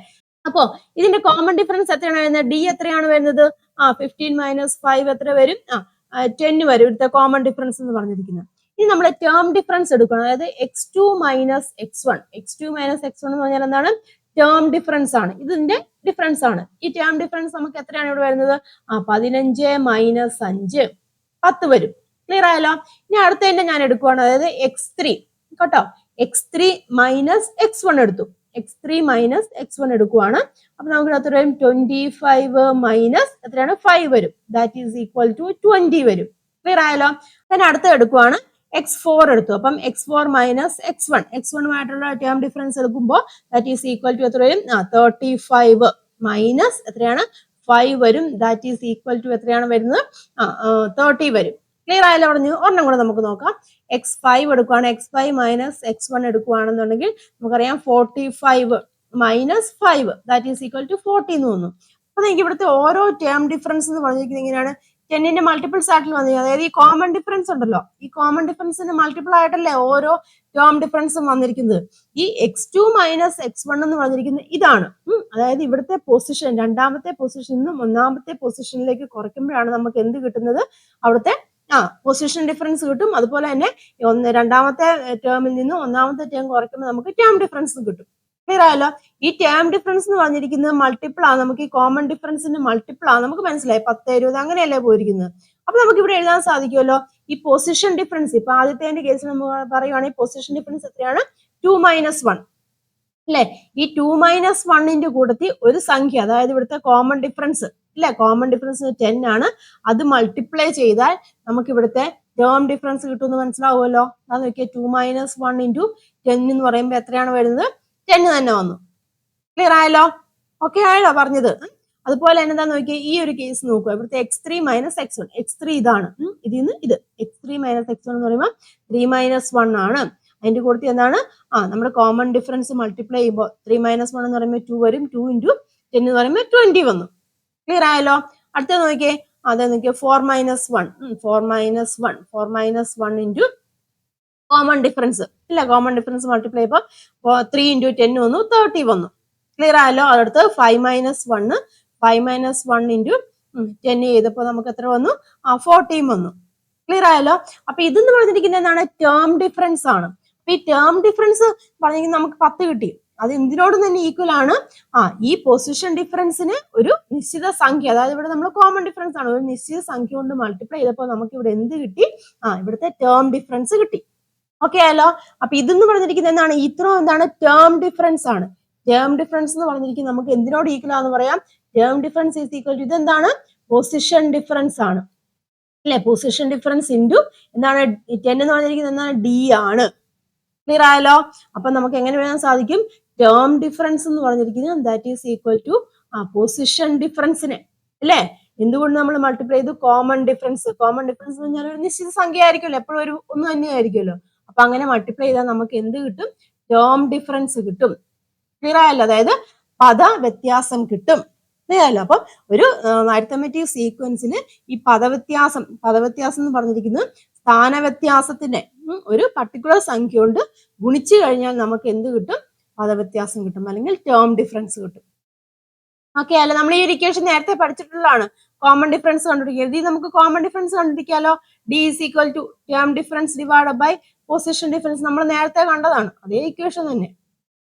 അപ്പോ ഇതിന്റെ കോമൺ ഡിഫറൻസ് എത്രയാണ് വരുന്നത്? ഡി എത്രയാണ് വരുന്നത്? 15 - 5 എത്ര വരും? 10 വരും. ഇവിടുത്തെ കോമൺ ഡിഫറൻസ് എന്ന് പറഞ്ഞിരിക്കുന്നത്. ഇനി നമ്മൾ ടേം ഡിഫറൻസ് എടുക്കണം. അതായത് x2 - x1. x2 - x1 എന്ന് പറഞ്ഞാൽ എന്താണ്? ടേം ഡിഫറൻസ് ആണ്. ഇതിന്റെ ഡിഫറൻസ് ആണ്. ഈ ടേം ഡിഫറൻസ് നമുക്ക് എത്രയാണ് ഇവിടെ വരുന്നത്? 15 - 5 10 വരും. ക്ലിയർ ആയല്ലോ? ഇനി അടുത്തതിന്റെ ഞാൻ എടുക്കുവാണ്. അതായത് x3 കേട്ടോ. x3 - x1 എടുത്തു. x3 - x1 എടുക്കുവാണ്. അപ്പൊ നമുക്ക് എത്ര വരും? 25 - എത്രയാണ്? 5 വരും. ദാറ്റ് ഈസ് ഈക്വൽ ടു 20 വരും. ക്ലിയർ ആയല്ലോ? ഞാൻ അടുത്ത എടുക്കുവാണ്. x4 എടുത്തു. അപ്പം x4 - x1 x1 term difference എടുക്കുമ്പോൾ ദാറ്റ് ഈസ് ഈക്വൽ ടു എത്ര വരും? 35 മൈനസ് എത്രയാണ്? 5 വരും. ദാറ്റ് ഈസ് ഈക്വൽ ടു എത്രയാണ് വരുന്നത്? 30 വരും. ക്ലിയർ ആയല്ലോ? പറഞ്ഞു. ഒരെണ്ണം കൂടെ നമുക്ക് നോക്കാം. x5 എടുക്കുവാണ്. x5 - x1 എടുക്കുവാണെന്നുണ്ടെങ്കിൽ നമുക്കറിയാം 45 - 5 ദാറ്റ് ഈസ് ഈക്വൽ ടു 40 എന്ന് തോന്നുന്നു. അപ്പൊ എനിക്ക് ഇവിടുത്തെ ഓരോ ടേം ഡിഫറൻസ് എന്ന് പറഞ്ഞിരിക്കുന്നത് എങ്ങനെയാണ്? 10ന്റെ മൾട്ടിപ്പിൾസ് ആയിട്ട് വന്നിരിക്കുന്നത്. അതായത് ഈ കോമൺ ഡിഫറൻസ് ഉണ്ടല്ലോ, ഈ കോമൺ ഡിഫറൻസിന്റെ മൾട്ടിപ്പിൾ ആയിട്ടല്ലേ ഓരോ ടേം ഡിഫറൻസും വന്നിരിക്കുന്നത്. ഈ x2 - x1 എന്ന് പറഞ്ഞിരിക്കുന്നത് ഇതാണ്. അതായത് ഇവിടുത്തെ പൊസിഷൻ, രണ്ടാമത്തെ പൊസിഷനിൽ നിന്നും ഒന്നാമത്തെ പൊസിഷനിലേക്ക് കുറയ്ക്കുമ്പോഴാണ് നമുക്ക് എന്ത് കിട്ടുന്നത്? അവിടുത്തെ പൊസിഷൻ ഡിഫറൻസ് കിട്ടും. അതുപോലെ തന്നെ രണ്ടാമത്തെ ടേമിൽ നിന്ന് ഒന്നാമത്തെ ടേം കുറയ്ക്കുമ്പോൾ നമുക്ക് ടേം ഡിഫറൻസ് കിട്ടും. ക്ലിയർ ആയല്ലോ? ഈ ടേം ഡിഫറൻസ് എന്ന് പറഞ്ഞിരിക്കുന്നത് മൾട്ടിപ്പിൾ ആണ്. നമുക്ക് ഈ കോമൺ ഡിഫറൻസിന്റെ മൾട്ടിപ്പിൾ ആണ്. നമുക്ക് മനസ്സിലായി 10, 20 അങ്ങനെയല്ലേ പോയിരിക്കുന്നത്. അപ്പൊ നമുക്ക് ഇവിടെ എഴുതാൻ സാധിക്കുമല്ലോ. ഈ പൊസിഷൻ ഡിഫറൻസ്, ഇപ്പൊ ആദ്യത്തെ കേസിൽ നമ്മൾ പറയുവാണെങ്കിൽ പൊസിഷൻ ഡിഫറൻസ് എത്രയാണ്? 2 - 1 അല്ലെ? ഈ 2 - 1ന്റെ കൂട്ടത്തിൽ ഒരു സംഖ്യ, അതായത് ഇവിടുത്തെ കോമൺ ഡിഫറൻസ് അല്ലെ, കോമൺ ഡിഫറൻസ് 10 ആണ്. അത് മൾട്ടിപ്ലൈ ചെയ്താൽ നമുക്ക് ഇവിടുത്തെ ടേം ഡിഫറൻസ് കിട്ടുമെന്ന് മനസ്സിലാവുമല്ലോ. അത് നോക്കിയാൽ 2 - 1 × 10 എന്ന് പറയുമ്പോൾ എത്രയാണ് വരുന്നത്? 10 തന്നെ വന്നു. ക്ലിയർ ആയല്ലോ? ഓക്കെ ആയല്ലോ പറഞ്ഞത്? അതുപോലെ തന്നെ എന്താ നോക്കിയാൽ ഈ ഒരു കേസ് നോക്കുക. ഇവിടുത്തെ x3 - x1. x3 ഇതാണ്. ഇതിന്ന് ഇത് x3 - x1 എന്ന് പറയുമ്പോൾ 3 - 1 ആണ്. അതിന്റെ കൂട്ടത്തിൽ എന്താണ്? നമ്മുടെ കോമൺ ഡിഫറൻസ് മൾട്ടിപ്ലൈ ചെയ്യുമ്പോൾ 3 - 1 എന്ന് പറയുമ്പോൾ 2 വരും. 2 × 10 എന്ന് പറയുമ്പോൾ 20 വന്നു. ക്ലിയർ ആയല്ലോ? അടുത്ത നോക്കിയേ. അതെ നോക്കിയേ 4 - 1 4 - 1 × കോമൺ ഡിഫറൻസ് ഇല്ല, കോമൺ ഡിഫറൻസ് മൾട്ടിപ്ലൈ ചെയ്യുമ്പോൾ 3 × 10 വന്നു, 30 വന്നു. ക്ലിയർ ആയല്ലോ? അടുത്ത് 5 - 1 × 10 ചെയ്തപ്പോൾ നമുക്ക് എത്ര വന്നു? 14 വന്നു. ക്ലിയർ ആയല്ലോ? അപ്പൊ ഇതെന്ന് പറഞ്ഞിരിക്കുന്നത് എന്താണ്? ടേം ഡിഫറൻസ് ആണ്. അപ്പൊ ഈ ടേം ഡിഫറൻസ് പറഞ്ഞിരിക്കുന്നത് നമുക്ക് 10 കിട്ടി. അത് എന്തിനോടും തന്നെ ഈക്വൽ ആണ്. ഈ പൊസിഷൻ ഡിഫറൻസിന് ഒരു നിശ്ചിത സംഖ്യ, അതായത് ഇവിടെ നമ്മൾ കോമൺ ഡിഫറൻസ് ആണ്, ഒരു നിശ്ചിത സംഖ്യ കൊണ്ട് മൾട്ടിപ്ലൈ ചെയ്തപ്പോൾ നമുക്ക് ഇവിടെ എന്ത് കിട്ടി? ഇവിടുത്തെ ടേം ഡിഫറൻസ് കിട്ടി. ഓക്കെ ആയല്ലോ? അപ്പൊ ഇതെന്ന് പറഞ്ഞിരിക്കുന്നത് എന്താണ്? ഇത്രയും എന്താണ്? ടേം ഡിഫറൻസ് ആണ്. ടേം ഡിഫറൻസ് എന്ന് പറഞ്ഞിരിക്കുന്നത് നമുക്ക് എന്തിനോട് ഈക്വൽ ആണെന്ന് പറയാം? Term difference is equal to ഇതെന്താണ്? പൊസിഷൻ ഡിഫറൻസ് ആണ് അല്ലെ? പൊസിഷൻ ഡിഫറൻസ് ഇൻറ്റു എന്താണ്? 10 എന്ന് പറഞ്ഞിരിക്കുന്നത് എന്താണ്? ഡി ആണ്. ക്ലിയർ ആയല്ലോ? അപ്പൊ നമുക്ക് എങ്ങനെ എഴുതാൻ സാധിക്കും? ടേം ഡിഫറൻസ് എന്ന് പറഞ്ഞിരിക്കുന്നത് that is equal to position ഡിഫറൻസിനെ അല്ലേ? എന്തുകൊണ്ട് നമ്മൾ മൾട്ടിപ്ലൈ ചെയ്തു? Common difference. കോമൺ ഡിഫറൻസ് എന്ന് പറഞ്ഞാൽ ഒരു നിശ്ചിത സംഖ്യ ആയിരിക്കുമല്ലോ, എപ്പോഴും ഒരു ഒന്ന് തന്നെ ആയിരിക്കുമല്ലോ. അപ്പൊ അങ്ങനെ മൾട്ടിപ്ലൈ ചെയ്താൽ നമുക്ക് എന്ത് കിട്ടും? ടേം ഡിഫറൻസ് കിട്ടും. ക്ലിയർ ആയല്ലോ? അതായത് പദ വ്യത്യാസം കിട്ടും. ക്ലിയർ ആയല്ലോ? അപ്പൊ ഒരു അരിത്തമെറ്റിക് സീക്വൻസിന് ഈ പദവ്യത്യാസം എന്ന് പറഞ്ഞിരിക്കുന്നത് സ്ഥാനവ്യത്യാസത്തിന്റെ ഒരു പർട്ടിക്കുലർ സംഖ്യ കൊണ്ട് ഗുണിച്ചു കഴിഞ്ഞാൽ നമുക്ക് എന്ത് കിട്ടും? പദവ്യത്യാസം കിട്ടും, അല്ലെങ്കിൽ ടേം ഡിഫറൻസ് കിട്ടും. ഓക്കെ അല്ലെ? നമ്മൾ ഈ ഒരു ഇക്വേഷൻ നേരത്തെ പഠിച്ചിട്ടുള്ളതാണ്. കോമൺ ഡിഫറൻസ് കണ്ടുപിടിക്കുക. ഇതിൽ നമുക്ക് കോമൺ ഡിഫറൻസ് കണ്ടുപിടിക്കാലോ. D is equal to term difference divide by position difference. നമ്മൾ നേരത്തെ കണ്ടതാണ്, അതേ ഇക്വേഷൻ തന്നെ.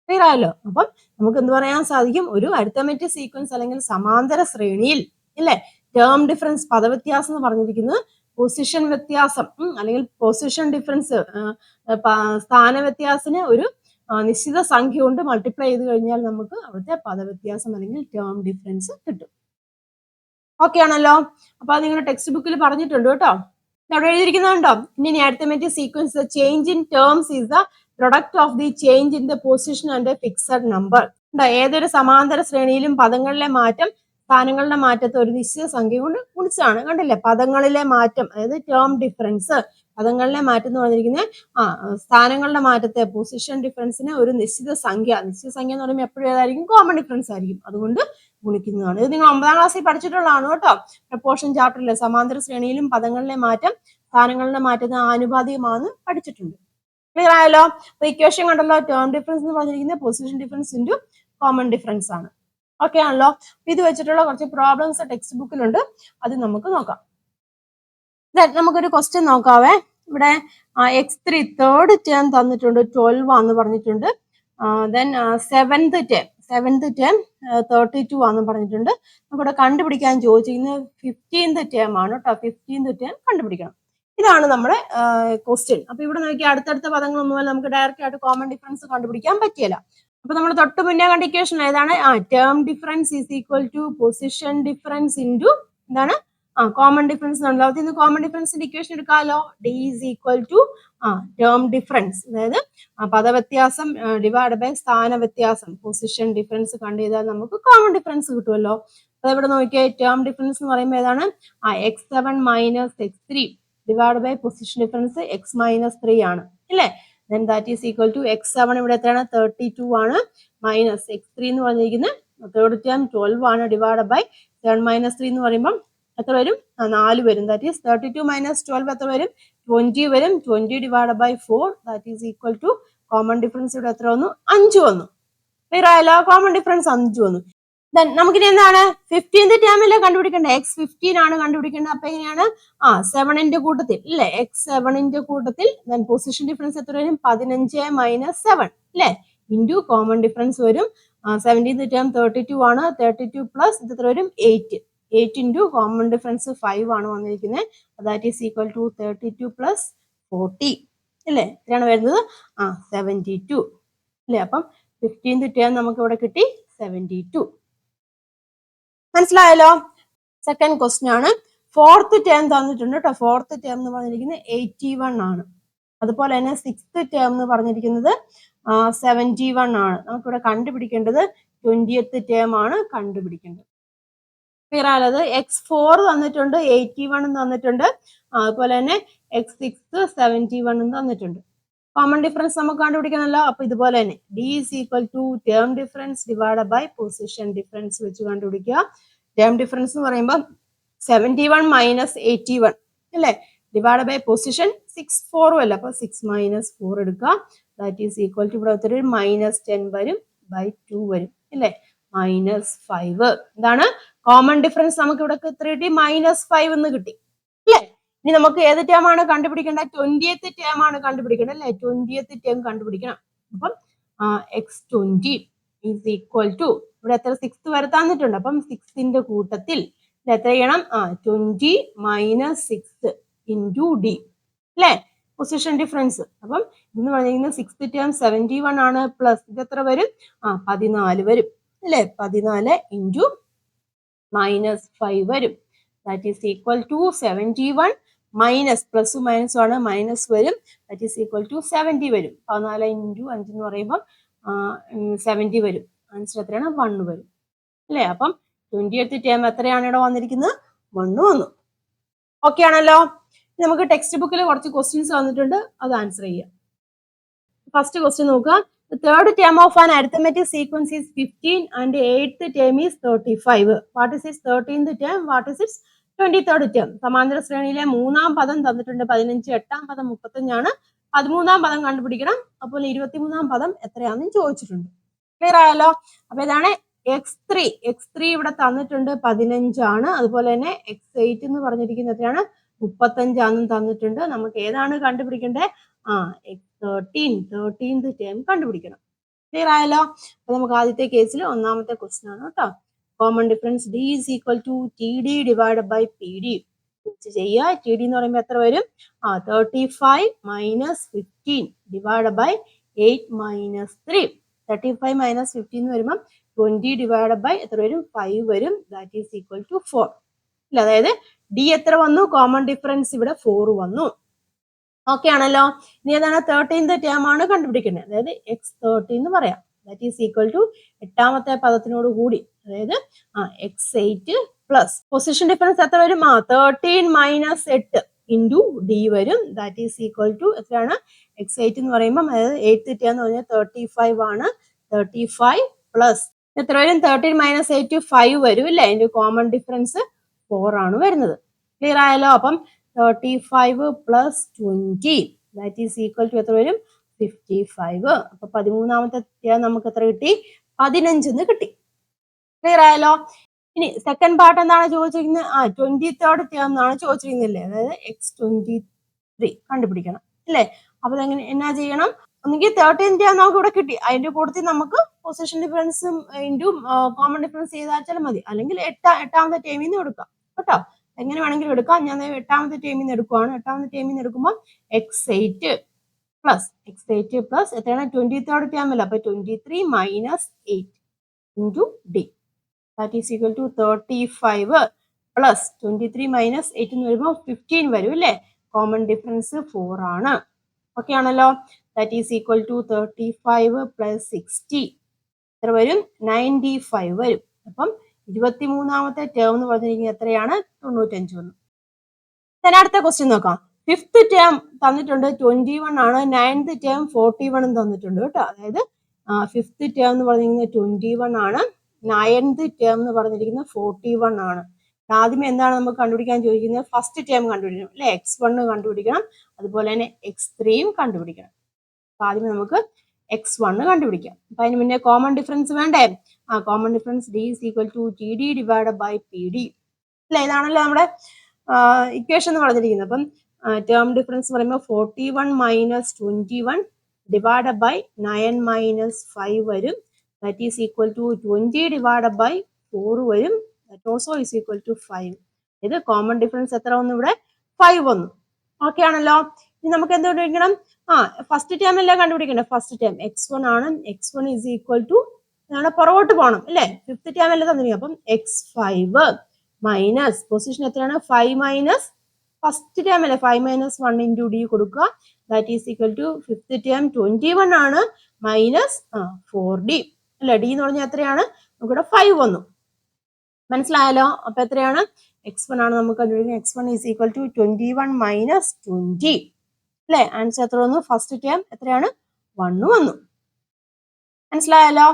ക്ലിയർ ആയല്ലോ? അപ്പം നമുക്ക് എന്ത് പറയാൻ സാധിക്കും? ഒരു അരിത്തമെറ്റിക് സീക്വൻസ് അല്ലെങ്കിൽ സമാന്തര ശ്രേണിയിൽ ഇല്ലേ, ടേം ഡിഫറൻസ് പദവ്യത്യാസം എന്ന് പറഞ്ഞിരിക്കുന്നത് പൊസിഷൻ വ്യത്യാസം അല്ലെങ്കിൽ പൊസിഷൻ ഡിഫറൻസ് സ്ഥാന വ്യത്യാസത്തിന് ഒരു നിശ്ചിത സംഖ്യ കൊണ്ട് മൾട്ടിപ്ലൈ ചെയ്ത് കഴിഞ്ഞാൽ നമുക്ക് അവിടുത്തെ പദവ്യത്യാസം അല്ലെങ്കിൽ ടേം ഡിഫറൻസ് കിട്ടും. ഓക്കെ ആണല്ലോ? അപ്പൊ അത് നിങ്ങളുടെ ടെക്സ്റ്റ് ബുക്കിൽ പറഞ്ഞിട്ടുണ്ട് കേട്ടോ. അവിടെ എഴുതിയിരിക്കുന്നുണ്ടോ? ഇനി arithmetic sequence change in terms is the product of the change in the position and fixed number. ഏതൊരു സമാന്തര ശ്രേണിയിലും പദങ്ങളിലെ മാറ്റം സ്ഥാനങ്ങളുടെ മാറ്റത്തെ ഒരു നിശ്ചിത സംഖ്യ കൊണ്ട് ഗുണിച്ചാണ്. കണ്ടില്ലേ? പദങ്ങളിലെ മാറ്റം, അതായത് ടേം ഡിഫറൻസ്, പദങ്ങളിലെ മാറ്റം എന്ന് പറഞ്ഞിരിക്കുന്നത് സ്ഥാനങ്ങളുടെ മാറ്റത്തെ പൊസിഷൻ ഡിഫറൻസിനെ ഒരു നിശ്ചിത സംഖ്യ എന്ന് പറയുമ്പോൾ എപ്പോഴും ഏതായിരിക്കും? കോമൺ ഡിഫറൻസ് ആയിരിക്കും, അതുകൊണ്ട് ഗുണിക്കുന്നതാണ്. ഇത് നിങ്ങൾ 9ാം ക്ലാസ്സിൽ പഠിച്ചിട്ടുള്ളതാണ് കേട്ടോ. പ്രപ്പോർഷൻ ചാപ്റ്ററിലെ സമാന്തര ശ്രേണിയിലും പദങ്ങളിലെ മാറ്റം സ്ഥാനങ്ങളുടെ മാറ്റത്തിന് ആനുപാതികമാണെന്ന് പഠിച്ചിട്ടുണ്ട്. ക്ലിയർ ആയല്ലോ? അപ്പൊ ഇക്വേഷൻ കണ്ടല്ലോ. ടേം ഡിഫറൻസ് എന്ന് പറഞ്ഞിരിക്കുന്നത് position difference into common difference ആണ്. ഓക്കെ ആണല്ലോ? ഇത് വെച്ചിട്ടുള്ള കുറച്ച് പ്രോബ്ലംസ് ടെക്സ്റ്റ് ബുക്കിലുണ്ട്, അത് നമുക്ക് നോക്കാം. നമുക്കൊരു ക്വസ്റ്റ്യൻ നോക്കാവേ. ഇവിടെ x3 തേർഡ് ടേം തന്നിട്ടുണ്ട്, 12 ആന്ന് പറഞ്ഞിട്ടുണ്ട്. ദെൻ സെവൻത് ടേം 32 ആന്ന് പറഞ്ഞിട്ടുണ്ട്. നമുക്കിവിടെ കണ്ടുപിടിക്കാൻ ചോദിച്ചിരിക്കുന്നത് 15th ടേം ആണ് കേട്ടോ. 15th ടേം കണ്ടുപിടിക്കണം. ഇതാണ് നമ്മുടെ ക്വസ്റ്റ്യൻ. അപ്പൊ ഇവിടെ നോക്കി അടുത്തടുത്ത പദങ്ങളൊന്നും നമുക്ക് ഡയറക്റ്റ് ആയിട്ട് കോമൺ ഡിഫറൻസ് കണ്ടുപിടിക്കാൻ പറ്റിയല്ല. അപ്പൊ നമ്മൾ തൊട്ട് മുന്നേ കണ്ട ഇക്വേഷൻ ഏതാണ്? Term difference is equal to position difference into എന്താണ്? കോമൺ ഡിഫറൻസ് ഉണ്ടല്ലോ. അതിൽ നിന്ന് കോമൺ ഡിഫറൻസിന്റെ ഇക്വേഷൻ എടുക്കാമല്ലോ. D is equal to term difference, അതായത് പദവ്യത്യാസം ഡിവൈഡ് ബൈ സ്ഥാന വ്യത്യാസം, പൊസിഷൻ ഡിഫറൻസ് കണ്ടു ചെയ്താൽ നമുക്ക് കോമൺ ഡിഫറൻസ് കിട്ടുമല്ലോ. അതെവിടെ നോക്കിയാൽ ടേം ഡിഫറൻസ് എന്ന് പറയുമ്പോൾ ഏതാണ്? x7 minus x3 divide by position difference x minus 3 ആണ് അല്ലേ? then that is equal to x7 ഇവിടെ എത്രയാണ്? 32 ആണ്. മൈനസ് x3 എന്ന് പറഞ്ഞിരിക്കുന്നത് തേർഡ് ടേം 12 ആണ്. ഡിവൈഡ് ബൈ 7 മൈനസ് 3 എന്ന് പറയുമ്പോൾ എത്ര വരും? 4 വരും. ദാറ്റ് ഈസ് 32 മൈനസ് 12 എത്ര വരും? 20 വരും. 20 divide by 4 that is equal to common difference ഇവിടെ എത്ര വന്നു? 5 വന്നു. ക്ലിയർ ആയല്ലോ? കോമൺ ഡിഫറൻസ് 5 വന്നു. ദെൻ നമുക്കിനി എന്താണ്? 15th ടേമിലെ കണ്ടുപിടിക്കേണ്ടത്. x15 ആണ് കണ്ടുപിടിക്കേണ്ടത്. അപ്പൊ എങ്ങനെയാണ്? 7ന്റെ കൂട്ടത്തിൽ അല്ലെ? x7ന്റെ കൂട്ടത്തിൽ ദെൻ പൊസിഷൻ ഡിഫറൻസ് എത്ര വരും? 15 മൈനസ് 7 അല്ലെ? ഇൻറ്റു കോമൺ ഡിഫറൻസ് വരും. 17th ടേം 32 ആണ്. 32 പ്ലസ് ഇത് എത്ര വരും? 8 ഇൻറ്റു കോമൺ ഡിഫറൻസ് 5 ആണ് വന്നിരിക്കുന്നത്. That is equal to 32 plus 40 അല്ലേ? എത്രയാണ് വരുന്നത്? 72 അല്ലെ? അപ്പം 15th ടേം നമുക്ക് ഇവിടെ കിട്ടി 72. മനസ്സിലായല്ലോ? സെക്കൻഡ് ക്വസ്റ്റ്യൻ ആണ്. 4th ടേം തന്നിട്ടുണ്ട് കേട്ടോ. 4th ടേം എന്ന് പറഞ്ഞിരിക്കുന്നത് 81 ആണ്. അതുപോലെ തന്നെ 6th ടേം എന്ന് പറഞ്ഞിരിക്കുന്നത് 71 ആണ്. നമുക്കിവിടെ കണ്ടുപിടിക്കേണ്ടത് 20th ടേം ആണ് കണ്ടുപിടിക്കേണ്ടത്. ക്ലിയർ ആയത്? x4 തന്നിട്ടുണ്ട്, 81 തന്നിട്ടുണ്ട്. അതുപോലെ തന്നെ x6 71 തന്നിട്ടുണ്ട്. കോമൺ ഡിഫറൻസ് നമുക്ക് കണ്ടുപിടിക്കണമല്ലോ. അപ്പൊ ഇതുപോലെ തന്നെ d is equal to term difference divide by position difference വെച്ച് കണ്ടുപിടിക്കുക. ടേം ഡിഫറൻസ് എന്ന് പറയുമ്പോൾ 71 മൈനസ് 81 അല്ലേ? ഡിവൈഡ് ബൈ പൊസിഷൻ 6 4 അല്ല, അപ്പൊ 6 മൈനസ് 4 എടുക്കുക. ദാറ്റ് ഈസ് ഈക്വൽ ടു ഇവിടെ ഒത്തിരി മൈനസ് 10 വരും, ബൈ 2 വരും അല്ലേ? മൈനസ് 5. എന്താണ് കോമൺ ഡിഫറൻസ്? നമുക്ക് ഇവിടെ എത്ര കിട്ടി? മൈനസ് 5 എന്ന് കിട്ടി അല്ലേ? ഇനി നമുക്ക് ഏത് ടേം ആണ് കണ്ടുപിടിക്കേണ്ടത്? 20th ടേം ആണ് കണ്ടുപിടിക്കേണ്ടത് അല്ലേ? 20th ടേം കണ്ടുപിടിക്കണം. അപ്പം x20 ഈസ് ഈക്വൽ ടു ഇവിടെ എത്ര? 6 വരെ തന്നിട്ടുണ്ട്. അപ്പം 6ന്റെ കൂട്ടത്തിൽ എത്ര ചെയ്യണം? 20 മൈനസ് 6 ഇൻറ്റു ഡി അല്ലേ? Position difference. അപ്പം ഇന്ന് പറഞ്ഞിരിക്കുന്നത് 6th ടേം 71 ആണ്. പ്ലസ് ഇത് എത്ര വരും? 14 വരും അല്ലേ? 14 ഇൻറ്റു മൈനസ് 5 വരും. That is equal to 71 minus plus minus ആണ്, മൈനസ് വരും. ദാറ്റ് ഈസ് ഈക്വൽ ടു 70 വരും. 14 ഇൻറ്റു 5 എന്ന് പറയുമ്പോൾ 70 വരും. ആൻസർ എത്രയാണ്? 1 വരും അല്ലേ? അപ്പം 20th ടേം എത്രയാണ് ഇവിടെ വന്നിരിക്കുന്നത്? 1 വന്നു. ഓക്കെ ആണല്ലോ? നമുക്ക് ടെക്സ്റ്റ് ബുക്കിൽ കുറച്ച് ക്വസ്റ്റ്യൻസ് വന്നിട്ടുണ്ട്, അത് ആൻസർ ചെയ്യാം. ഫസ്റ്റ് ക്വസ്റ്റ്യൻ നോക്കുക. The third term of an arithmetic sequence is 15 and 8th term is 35. What is its 13th term? What is its 23rd term? സമാന്തര ശ്രേണിയിലെ മൂന്നാം പദം തന്നിട്ടുണ്ട് 15, എട്ടാം പദം 35 ആണ്, 13-ാം പദം കണ്ടുപിടിക്കണം. അപ്പോൾ 23-ാം പദം എത്രയാണെന്ന് ചോദിച്ചിട്ടുണ്ട്. ക്ലിയർ ആയല്ലോ? അപ്പൊ ഇതാണ് x3 ഇവിടെ തന്നിട്ടുണ്ട് 15 ആണ്. അതുപോലെ തന്നെ x8 എന്ന് പറഞ്ഞിരിക്കുന്നത് എത്രയാണ്? 35 ആണെന്നും തന്നിട്ടുണ്ട്. നമുക്ക് ഏതാണ് കണ്ടുപിടിക്കേണ്ടത്? x13th ടേം കണ്ടുപിടിക്കണം. ക്ലിയർ ആയല്ലോ? അപ്പൊ നമുക്ക് ആദ്യത്തെ കേസിൽ ഒന്നാമത്തെ ക്വസ്റ്റ്യൻ ആണ് കേട്ടോ. Common difference d is equal to td divided by pd. ചെയ്യുക. td എന്ന് പറയുമ്പോൾ എത്ര വരും? 35 minus 15 divided by 8 minus 3. 35 minus 15 എന്ന് വരുമ്പോൾ 20 divided by എത്ര വരും? 5 വരും. That is equal to 4. ഇല്ല, അതായത് d എത്ര വന്നു? കോമൺ ഡിഫറൻസ് ഇവിടെ 4 വന്നു. ഓക്കെ ആണല്ലോ? ഇനി ഏതാണ്? 13th ടേം ആണ് കണ്ടുപിടിക്കുന്നത്. അതായത് x13 എന്ന് പറയാം. ദാറ്റ് ഈസ് ഈക്വൽ ടു 8ാമത്തെ പദത്തിനോട് കൂടി, അതായത് x8 പ്ലസ് പൊസിഷൻ ഡിഫറൻസ് എത്ര വരും? 13 മൈനസ് 8 ഇൻറ്റു ഡി വരും. ദാറ്റ് ഈസ് ഈക്വൽ ടു എത്രയാണ്? x8 എന്ന് പറയുമ്പോൾ അതായത് 8th ടേം എന്ന് പറഞ്ഞാൽ 35 ആണ്. 35 പ്ലസ് എത്ര വരും? 13 മൈനസ് 8 5 വരും ഇല്ലേ? അതിന്റെ കോമൺ ഡിഫറൻസ് 4 ആണ് വരുന്നത്. ക്ലിയർ ആയല്ലോ? അപ്പം 35 plus 20 that is equal to എത്ര വരും? 55. അപ്പൊ 13ാമത്തെ ടേം നമുക്ക് എത്ര കിട്ടി? 15 കിട്ടി. ക്ലിയർ ആയല്ലോ? ഇനി സെക്കൻഡ് പാർട്ട് എന്താണ് ചോദിച്ചിരിക്കുന്നത്? 23rd ടേം എന്നാണ് ചോദിച്ചിരിക്കുന്നില്ലേ? അതായത് x23 കണ്ടുപിടിക്കണം അല്ലേ? അപ്പൊ എങ്ങനെ എന്നാ ചെയ്യണം? ഒന്നുകിൽ 13th ടേം നമുക്ക് ഇവിടെ കിട്ടി, അതിന്റെ കൂട്ടത്തിൽ നമുക്ക് position difference into common difference ചെയ്താൽ മതി. അല്ലെങ്കിൽ 8ാമത്തെ ടേമിൽ നിന്ന് എടുക്കാം കേട്ടോ. എങ്ങനെ വേണമെങ്കിലും എടുക്കാം. ഞാൻ 8ാമത്തെ ടേമിൽ നിന്ന് എടുക്കുവാണ്. 8ാമത്തെ ടേമിൽ നിന്ന് എടുക്കുമ്പോൾ x8 പ്ലസ് എത്രയാണ്? 23rd ടേം അല്ല, അപ്പൊ 23 minus 8 into d that is equal to 35 plus 23 minus 8 എന്ന് വരുമ്പോൾ 15 വരും അല്ലേ? കോമൺ ഡിഫറൻസ് 4 ആണ്. ഓക്കെ ആണല്ലോ? That is equal to 35 plus 60 എത്ര വരും? 95 വരും. അപ്പം 23ാമത്തെ ടേം എന്ന് പറഞ്ഞിരിക്കുന്നത് എത്രയാണ്? 95 വന്നു. ഞാൻ അടുത്ത ക്വസ്റ്റ്യൻ നോക്കാം. 5th ടേം തന്നിട്ടുണ്ട് 21 ആണ്. 9th ടേം 41 തന്നിട്ടുണ്ട് കേട്ടോ. അതായത് 5th ടേം എന്ന് പറഞ്ഞിരിക്കുന്നത് 21 ആണ്. 9th ടേം എന്ന് പറഞ്ഞിരിക്കുന്നത് 41 ആണ്. ആദ്യമേ എന്താണ് നമുക്ക് കണ്ടുപിടിക്കാൻ ചോദിക്കുന്നത്? ഫസ്റ്റ് ടേം കണ്ടുപിടിക്കണം അല്ലെ? x1 കണ്ടുപിടിക്കണം, അതുപോലെ തന്നെ x3യും കണ്ടുപിടിക്കണം. അപ്പൊ ആദ്യമേ നമുക്ക് x1 കണ്ടുപിടിക്കാം. അപ്പൊ അതിന് മുന്നേ കോമൺ ഡിഫറൻസ് വേണ്ടേ? Common difference d is equal to td divided by pd അല്ലെ? ഇതാണല്ലോ നമ്മുടെ ഇക്വേഷൻ എന്ന് പറഞ്ഞിരിക്കുന്നത്. അപ്പം ടേം ഡിഫറൻസ് പറയുമ്പോൾ 41 മൈനസ് 21 ഡിവൈഡഡ് ബൈ 9 മൈനസ് 5 വരും. That is equal to 20 divided by 4 വരും. That also is equal to 5. ഇത് കോമൺ ഡിഫറൻസ് എത്ര വന്നു? ഇവിടെ 5 വന്നു. ഓക്കെ ആണല്ലോ? ഇനി നമുക്ക് എന്ത് കണ്ടുപിടിക്കണം? ഫസ്റ്റ് ടേം അല്ലേ കണ്ടുപിടിക്കണ്ടേ? ഫസ്റ്റ് ടേം x1 ആണ്. x1 ഈസ് ഈക്വൽ ടു പുറകോട്ട് പോകണം അല്ലേ? 5th ടേം അല്ലേ തന്നിരിക്കും. അപ്പം x5 മൈനസ് പൊസിഷൻ എത്രയാണ്? 5 മൈനസ് ഫസ്റ്റ് ടേം അല്ലേ? 5 മൈനസ് 1 ഇൻറ്റു ഡി കൊടുക്കുക. That is equal to 5th term 21 ആണ് മൈനസ് 4d അല്ലെ? ഡി എന്ന് പറഞ്ഞാൽ എത്രയാണ്? നമുക്കിവിടെ 5 വന്നു. മനസ്സിലായല്ലോ? അപ്പൊ എത്രയാണ്? x1 ആണ് നമുക്ക് കണ്ടുപിടിക്കുന്നത്. x1 is equal to 21 minus 20 അല്ലെ? ആൻസർ എത്ര വന്നു? ഫസ്റ്റ് ടേം എത്രയാണ്? 1 വന്നു. മനസ്സിലായല്ലോ?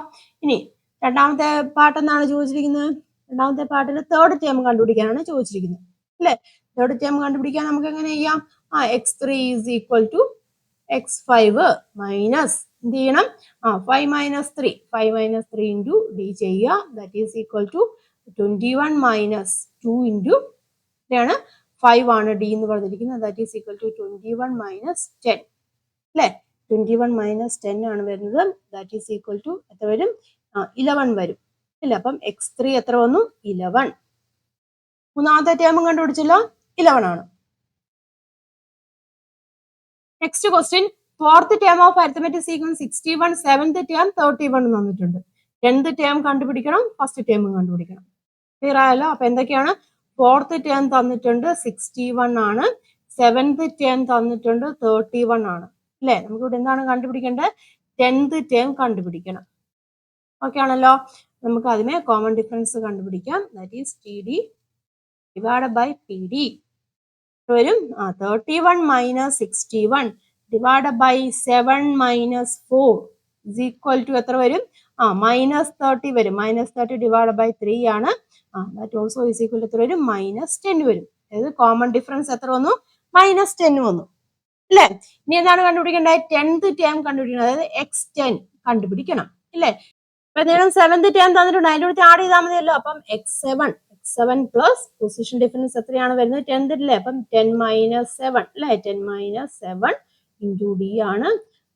ഇനി രണ്ടാമത്തെ പാർട്ട് എന്താണ് ചോദിച്ചിരിക്കുന്നത്? രണ്ടാമത്തെ പാർട്ടിൽ 3rd ടേം കണ്ടുപിടിക്കാനാണ് ചോദിച്ചിരിക്കുന്നത് അല്ലെ? 3rd ടേം കണ്ടുപിടിക്കാൻ നമുക്ക് എങ്ങനെ ചെയ്യാം? x3 is equal to x5 minus എന്ത് ചെയ്യണം? 5 മൈനസ് 3 ഇൻറ്റു ഡി ചെയ്യുക. That is equal to 21 minus 2 into എത്രയാണ്? 5 ആണ് ഡി എന്ന് പറഞ്ഞിരിക്കുന്നത്. That is equal to 21 minus 10 അല്ലെ? 21 മൈനസ് 10 ആണ് വരുന്നത്. ദാറ്റ് ഈസ് ഈക്വൽ ടു എത്ര വരും? 11 വരും ഇല്ല? അപ്പം x3 എത്ര വന്നു? 11. മൂന്നാമത്തെ ടേം കണ്ടുപിടിച്ചല്ലോ, 11 ആണ്. Next question, 4th term of arithmetic sequence 61, 7th term 31 തന്നിട്ടുണ്ട്. 10th ടേം കണ്ടുപിടിക്കണം, ഫസ്റ്റ് ടേം കണ്ടുപിടിക്കണം. ക്ലിയർ ആയല്ലോ? അപ്പൊ എന്തൊക്കെയാണ്? 4th ടേം തന്നിട്ടുണ്ട് 61 ആണ്. 7th ടേം തന്നിട്ടുണ്ട് 31 ആണ് അല്ലെ? നമുക്ക് ഇവിടെ എന്താണ് കണ്ടുപിടിക്കേണ്ടത്? 10th ടേം കണ്ടുപിടിക്കണം. ഓക്കെ ആണല്ലോ? നമുക്ക് ആദ്യമേ കോമൺ ഡിഫറൻസ് കണ്ടുപിടിക്കാം. That is T divided by PD വരും 31 minus 61 divided by 7 minus 4 is equal to എത്ര വരും? minus 30 വരും. minus 30 divided by 3 ആണ്. that also is equal to എത്ര വരും? minus 10 വരും. അതായത് കോമൺ ഡിഫറൻസ് എത്ര വന്നു? minus 10 വന്നു. അല്ലേ? ഇനി എന്താണ് കണ്ടുപിടിക്കേണ്ടത്? 10th ടേം കണ്ടുപിടിക്കണം. അതായത് x10 കണ്ടുപിടിക്കണം അല്ലേ? അപ്പൊ നേരം 7th ടേം തന്നിട്ടുണ്ട്, അതിന്റെ അടുത്ത് ആഡ് ചെയ്താൽ മതിയല്ലോ. അപ്പം x7 പ്ലസ് പൊസിഷൻ ഡിഫറൻസ് എത്രയാണ് വരുന്നത്? 10th അല്ലേ? അപ്പം 10 മൈനസ് 7 അല്ലേ? 10 മൈനസ് 7 ഇൻറ്റു ഡി ആണ്.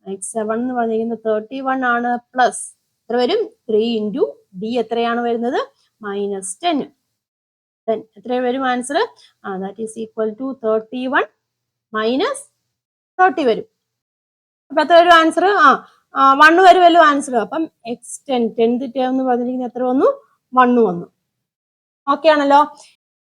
x7 എന്ന് പറഞ്ഞിരിക്കുന്നത് 31 ആണ്. പ്ലസ് എത്ര വരും? 3 ഇൻറ്റു ഡി എത്രയാണ് വരുന്നത്? മൈനസ് 10. എത്ര വരും answer? That is equal to 31 minus 30 വരും. അപ്പൊ എത്ര വരും ആൻസർ? 1 വരുമല്ലോ ആൻസർ. അപ്പം x10 10th ടേം എന്ന് പറഞ്ഞിരിക്കുന്നത് എത്ര വന്നു? 1 വന്നു. ഓക്കെ ആണല്ലോ.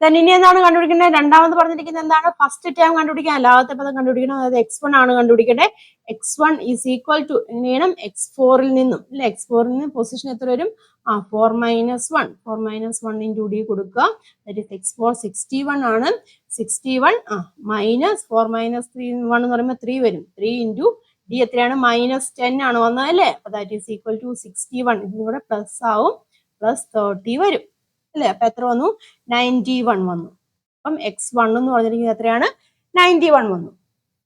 ഇനി എന്താണ് കണ്ടുപിടിക്കേണ്ടത്? രണ്ടാമത് പറഞ്ഞിരിക്കുന്നത് എന്താണ്? ഫസ്റ്റ് ടേം കണ്ടുപിടിക്കാൻ, അല്ലാത്ത പദം കണ്ടുപിടിക്കണം. അതായത് x1 ആണ് കണ്ടുപിടിക്കേണ്ടത്. x1 ഈസ് ഈക്വൽ ടു എങ്ങനെ ചെയ്യണം? x4ൽ നിന്നും അല്ലെ? x4ൽ നിന്ന് പൊസിഷൻ എത്ര വരും? 4 മൈനസ് 1 4 മൈനസ് 1 ഇൻറ്റു ഡി കൊടുക്കുക. ദാറ്റ് ഈസ് x4 61 ആണ്. 61 മൈനസ് 4 മൈനസ് 3 1 എന്ന് പറയുമ്പോൾ 3 വരും. 3 ഇൻറ്റു ഡി എത്രയാണ്? മൈനസ് 10 ആണ് വന്നത് അല്ലേ? അപ്പൊ ദാറ്റ് ഈസ് ഈക്വൽ ടു 61. ഇതിനും കൂടെ പ്ലസ് ആവും, പ്ലസ് 30 വരും അല്ലേ? അപ്പൊ എത്ര വന്നു? 91 വന്നു. അപ്പം x1 എന്ന് പറഞ്ഞിരിക്കുന്നത് എത്രയാണ്? 91 വന്നു.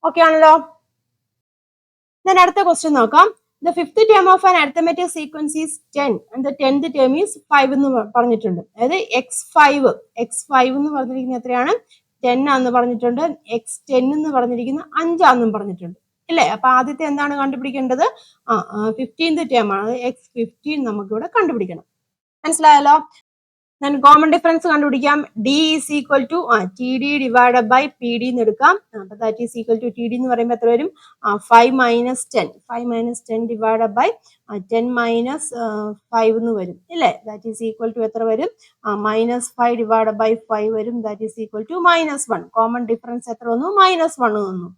ഓക്കെ ആണല്ലോ. ഞാൻ അടുത്ത ക്വസ്റ്റ്യൻ നോക്കാം. The fifth term of an arithmetic sequence is 10 and the 10th term is 5 എന്ന് പറഞ്ഞിട്ടുണ്ട്. അതായത് x5 എന്ന് പറഞ്ഞിരിക്കുന്നത് എത്രയാണ്? 10 ആണെന്ന് പറഞ്ഞിട്ടുണ്ട്. x10 എന്ന് പറഞ്ഞിരിക്കുന്നത് 5 ആണെന്നും പറഞ്ഞിട്ടുണ്ട് അല്ലേ? അപ്പൊ ആദ്യത്തെ എന്താണ് കണ്ടുപിടിക്കേണ്ടത്? 15th ടേം ആണ്. x15 നമുക്ക് ഇവിടെ കണ്ടുപിടിക്കണം. മനസ്സിലായല്ലോ. ഞാൻ കോമൺ ഡിഫറൻസ് കണ്ടുപിടിക്കാം. D is equal to t d divided by p d എന്ന് എടുക്കാം. അപ്പൊ that is equal to t d എന്ന് പറയുമ്പോൾ എത്ര വരും? 5 മൈനസ് 10 ഡിവൈഡഡ് ബൈ 10 മൈനസ് 5 എന്ന് വരും ഇല്ലേ? ദാറ്റ് ഈസ് ഈക്വൽ ടു എത്ര വരും? മൈനസ് 5 ഡിവൈഡഡ് ബൈ 5 വരും. That is equal to minus 1. Common difference എത്ര വന്നു? മൈനസ് 1 വന്നു.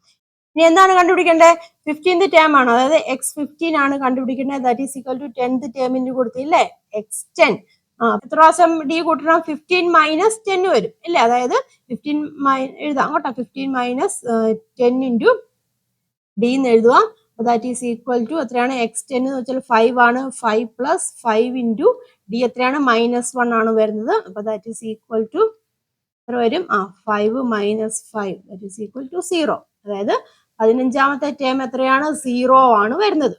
ഇനി എന്താണ് കണ്ടുപിടിക്കേണ്ടത്? 15th ടേം ആണ്. അതായത് x15 ആണ് കണ്ടുപിടിക്കേണ്ടത്. That is equal to 10th ടേമിന് കൊടുത്തില്ലേ? x10 എത്ര പ്രാവശ്യം ഡി കൂട്ടണം? 15 മൈനസ് 10 വരും ഇല്ലേ? അതായത് 15 എഴുതാം കേട്ടോ. 15 മൈനസ് 10 ഇൻറ്റു ഡി എന്ന് എഴുതുക. ദാറ്റ് ഈസ് ഈക്വൽ ടു എത്രയാണ്? x10 എന്ന് വെച്ചാൽ 5 ആണ്. 5 പ്ലസ് 5 ഇൻറ്റു ഡി എത്രയാണ്? മൈനസ് 1 ആണ് വരുന്നത്. അപ്പൊ ദാറ്റ് ഈസ് ഈക്വൽ ടു എത്ര വരും? 5 minus 5 that is equal to 0. അതായത് 15ാമത്തെ ടേം എത്രയാണ്? 0 ആണ് വരുന്നത്.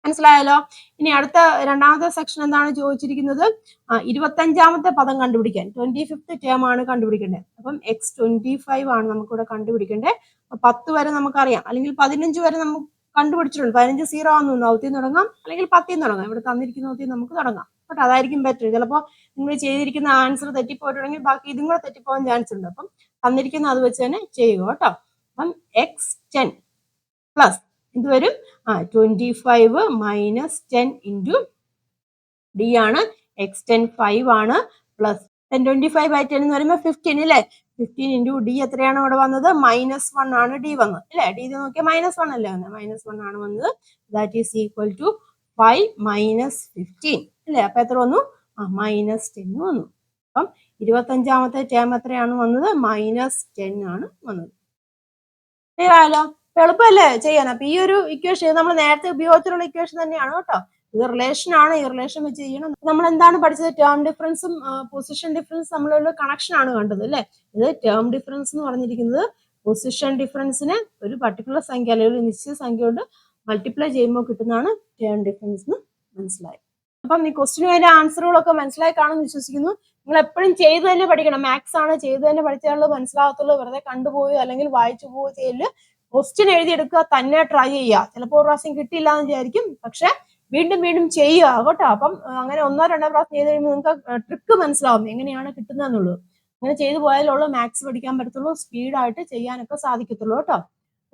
മനസ്സിലായല്ലോ. ഇനി അടുത്ത രണ്ടാമത്തെ സെക്ഷൻ എന്താണ് ചോദിച്ചിരിക്കുന്നത്? 25ാമത്തെ പദം കണ്ടുപിടിക്കാൻ. 25th ടേം ആണ് കണ്ടുപിടിക്കേണ്ടത്. അപ്പം x25 ആണ് നമുക്കിവിടെ കണ്ടുപിടിക്കേണ്ടത്. 10 വരെ നമുക്കറിയാം, അല്ലെങ്കിൽ 15 വരെ നമുക്ക് കണ്ടുപിടിച്ചിട്ടുണ്ട്. 15 0 ആണെന്ന് നൗത്തിൽ തുടങ്ങാം, അല്ലെങ്കിൽ 10 തുടങ്ങാം. ഇവിടെ തന്നിരിക്കുന്ന നൗത്തിൽ നമുക്ക് തുടങ്ങാം കേട്ടോ. അതായിരിക്കും ബെറ്റർ. ചിലപ്പോൾ നിങ്ങൾ ചെയ്തിരിക്കുന്ന ആൻസർ തെറ്റിപ്പോയിട്ടുണ്ടെങ്കിൽ ബാക്കി ഇതും കൂടെ തെറ്റിപ്പോകാൻ ചാൻസ് ഉണ്ട്. അപ്പം തന്നിരിക്കുന്ന അത് വെച്ച് തന്നെ ചെയ്യുക കേട്ടോ. അപ്പം x10 പ്ലസ് ഇത് വരും 25 മൈനസ് 10 ഇൻറ്റു ഡി ആണ്. x10 5 ആണ്. പ്ലസ് 25 ബൈ 10 എന്ന് പറയുമ്പോൾ 15 അല്ലേ? 15 ഇൻറ്റു ഡി എത്രയാണ് ഇവിടെ വന്നത്? മൈനസ് 1 ആണ് ഡി വന്നത് അല്ലേ? ഡി നോക്കിയാൽ മൈനസ് 1 അല്ലേ വന്നത്? മൈനസ് 1 ആണ് വന്നത്. That is equal to 5 minus 15 അല്ലേ? അപ്പൊ എത്ര വന്നു? മൈനസ് 10 വന്നു. അപ്പം 25ാമത്തെ ടേം എത്രയാണ് വന്നത്? മൈനസ് 10 ആണ് വന്നത്. ക്ലിയർ ആയല്ലോ. എളുപ്പമല്ലേ ചെയ്യാൻ? അപ്പൊ ഈ ഒരു ഇക്വേഷൻ നമ്മൾ നേരത്തെ ഉപയോഗിച്ചിട്ടുള്ള ഇക്വേഷൻ തന്നെയാണ് കേട്ടോ. ഇത് റിലേഷൻ ആണ്. ഈ റിലേഷൻ വെച്ച് ചെയ്യണം. നമ്മൾ എന്താണ് പഠിച്ചത്? ടേം ഡിഫറൻസും പൊസിഷൻ ഡിഫറൻസും തമ്മിലുള്ള കണക്ഷൻ ആണ് കണ്ടത് അല്ലേ? ഇത് ടേം ഡിഫറൻസ് എന്ന് പറഞ്ഞിരിക്കുന്നത് പൊസിഷൻ ഡിഫറൻസിനെ ഒരു പർട്ടിക്കുലർ സംഖ്യ അല്ലെങ്കിൽ ഒരു നിശ്ചിത സംഖ്യ കൊണ്ട് മൾട്ടിപ്ലൈ ചെയ്യുമ്പോൾ കിട്ടുന്നതാണ് ടേം ഡിഫറൻസ് എന്ന് മനസ്സിലായി. അപ്പം ഈ ക്വസ്റ്റിന് വേണ്ട ആൻസറുകളൊക്കെ മനസ്സിലായി കാണുമെന്ന് വിശ്വസിക്കുന്നു. നിങ്ങൾ എപ്പോഴും ചെയ്ത് തന്നെ പഠിക്കണം. മാത്സ് ആണ്, ചെയ്ത് തന്നെ പഠിച്ചാലുള്ളൂ മനസ്സിലാകത്തുള്ളൂ. വെറുതെ കണ്ടുപോയോ അല്ലെങ്കിൽ വായിച്ചു പോവുകയോ ചെയ്യല്. ക്വസ്റ്റ്യൻ എഴുതിയെടുക്കുക, തന്നെ ട്രൈ ചെയ്യുക. ചിലപ്പോൾ ഒരു പ്രാവശ്യം കിട്ടിയില്ല എന്ന് വിചാരിക്കും, പക്ഷെ വീണ്ടും വീണ്ടും ചെയ്യുക കേട്ടോ. അപ്പം അങ്ങനെ 1 2 പ്രാവശ്യം ചെയ്ത് കഴിയുമ്പോൾ നിങ്ങൾക്ക് ട്രിക്ക് മനസ്സിലാവും എങ്ങനെയാണ് കിട്ടുന്നതെന്നുള്ളത്. അങ്ങനെ ചെയ്തു പോയാലുള്ളൂ മാത്സ് പഠിക്കാൻ പറ്റത്തുള്ളൂ, സ്പീഡായിട്ട് ചെയ്യാനൊക്കെ സാധിക്കത്തുള്ളൂ കേട്ടോ.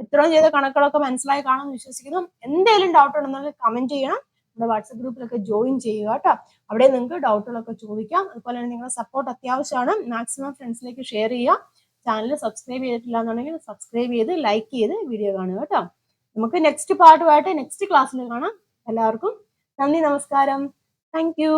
ഇത്രയും ചെയ്ത കണക്കുകളൊക്കെ മനസ്സിലായി കാണുമെന്ന് വിശ്വസിക്കുന്നു. എന്തെങ്കിലും ഡൗട്ട് ഉണ്ടെന്നുണ്ടെങ്കിൽ കമന്റ് ചെയ്യണം. നമ്മുടെ വാട്സപ്പ് ഗ്രൂപ്പിലൊക്കെ ജോയിൻ ചെയ്യുക കേട്ടോ. അവിടെ നിങ്ങൾക്ക് ഡൗട്ടുകളൊക്കെ ചോദിക്കാം. അതുപോലെ തന്നെ നിങ്ങളുടെ സപ്പോർട്ട് അത്യാവശ്യമാണ്. മാക്സിമം ഫ്രണ്ട്സിലേക്ക് ഷെയർ ചെയ്യുക. ചാനൽ സബ്സ്ക്രൈബ് ചെയ്തിട്ടില്ല എന്നുണ്ടെങ്കിൽ സബ്സ്ക്രൈബ് ചെയ്ത് ലൈക്ക് ചെയ്ത് വീഡിയോ കാണുക കേട്ടോ. നമുക്ക് നെക്സ്റ്റ് പാർട്ടുമായിട്ട് നെക്സ്റ്റ് ക്ലാസ്സിൽ കാണാം. എല്ലാവർക്കും നന്ദി, നമസ്കാരം. Thank you.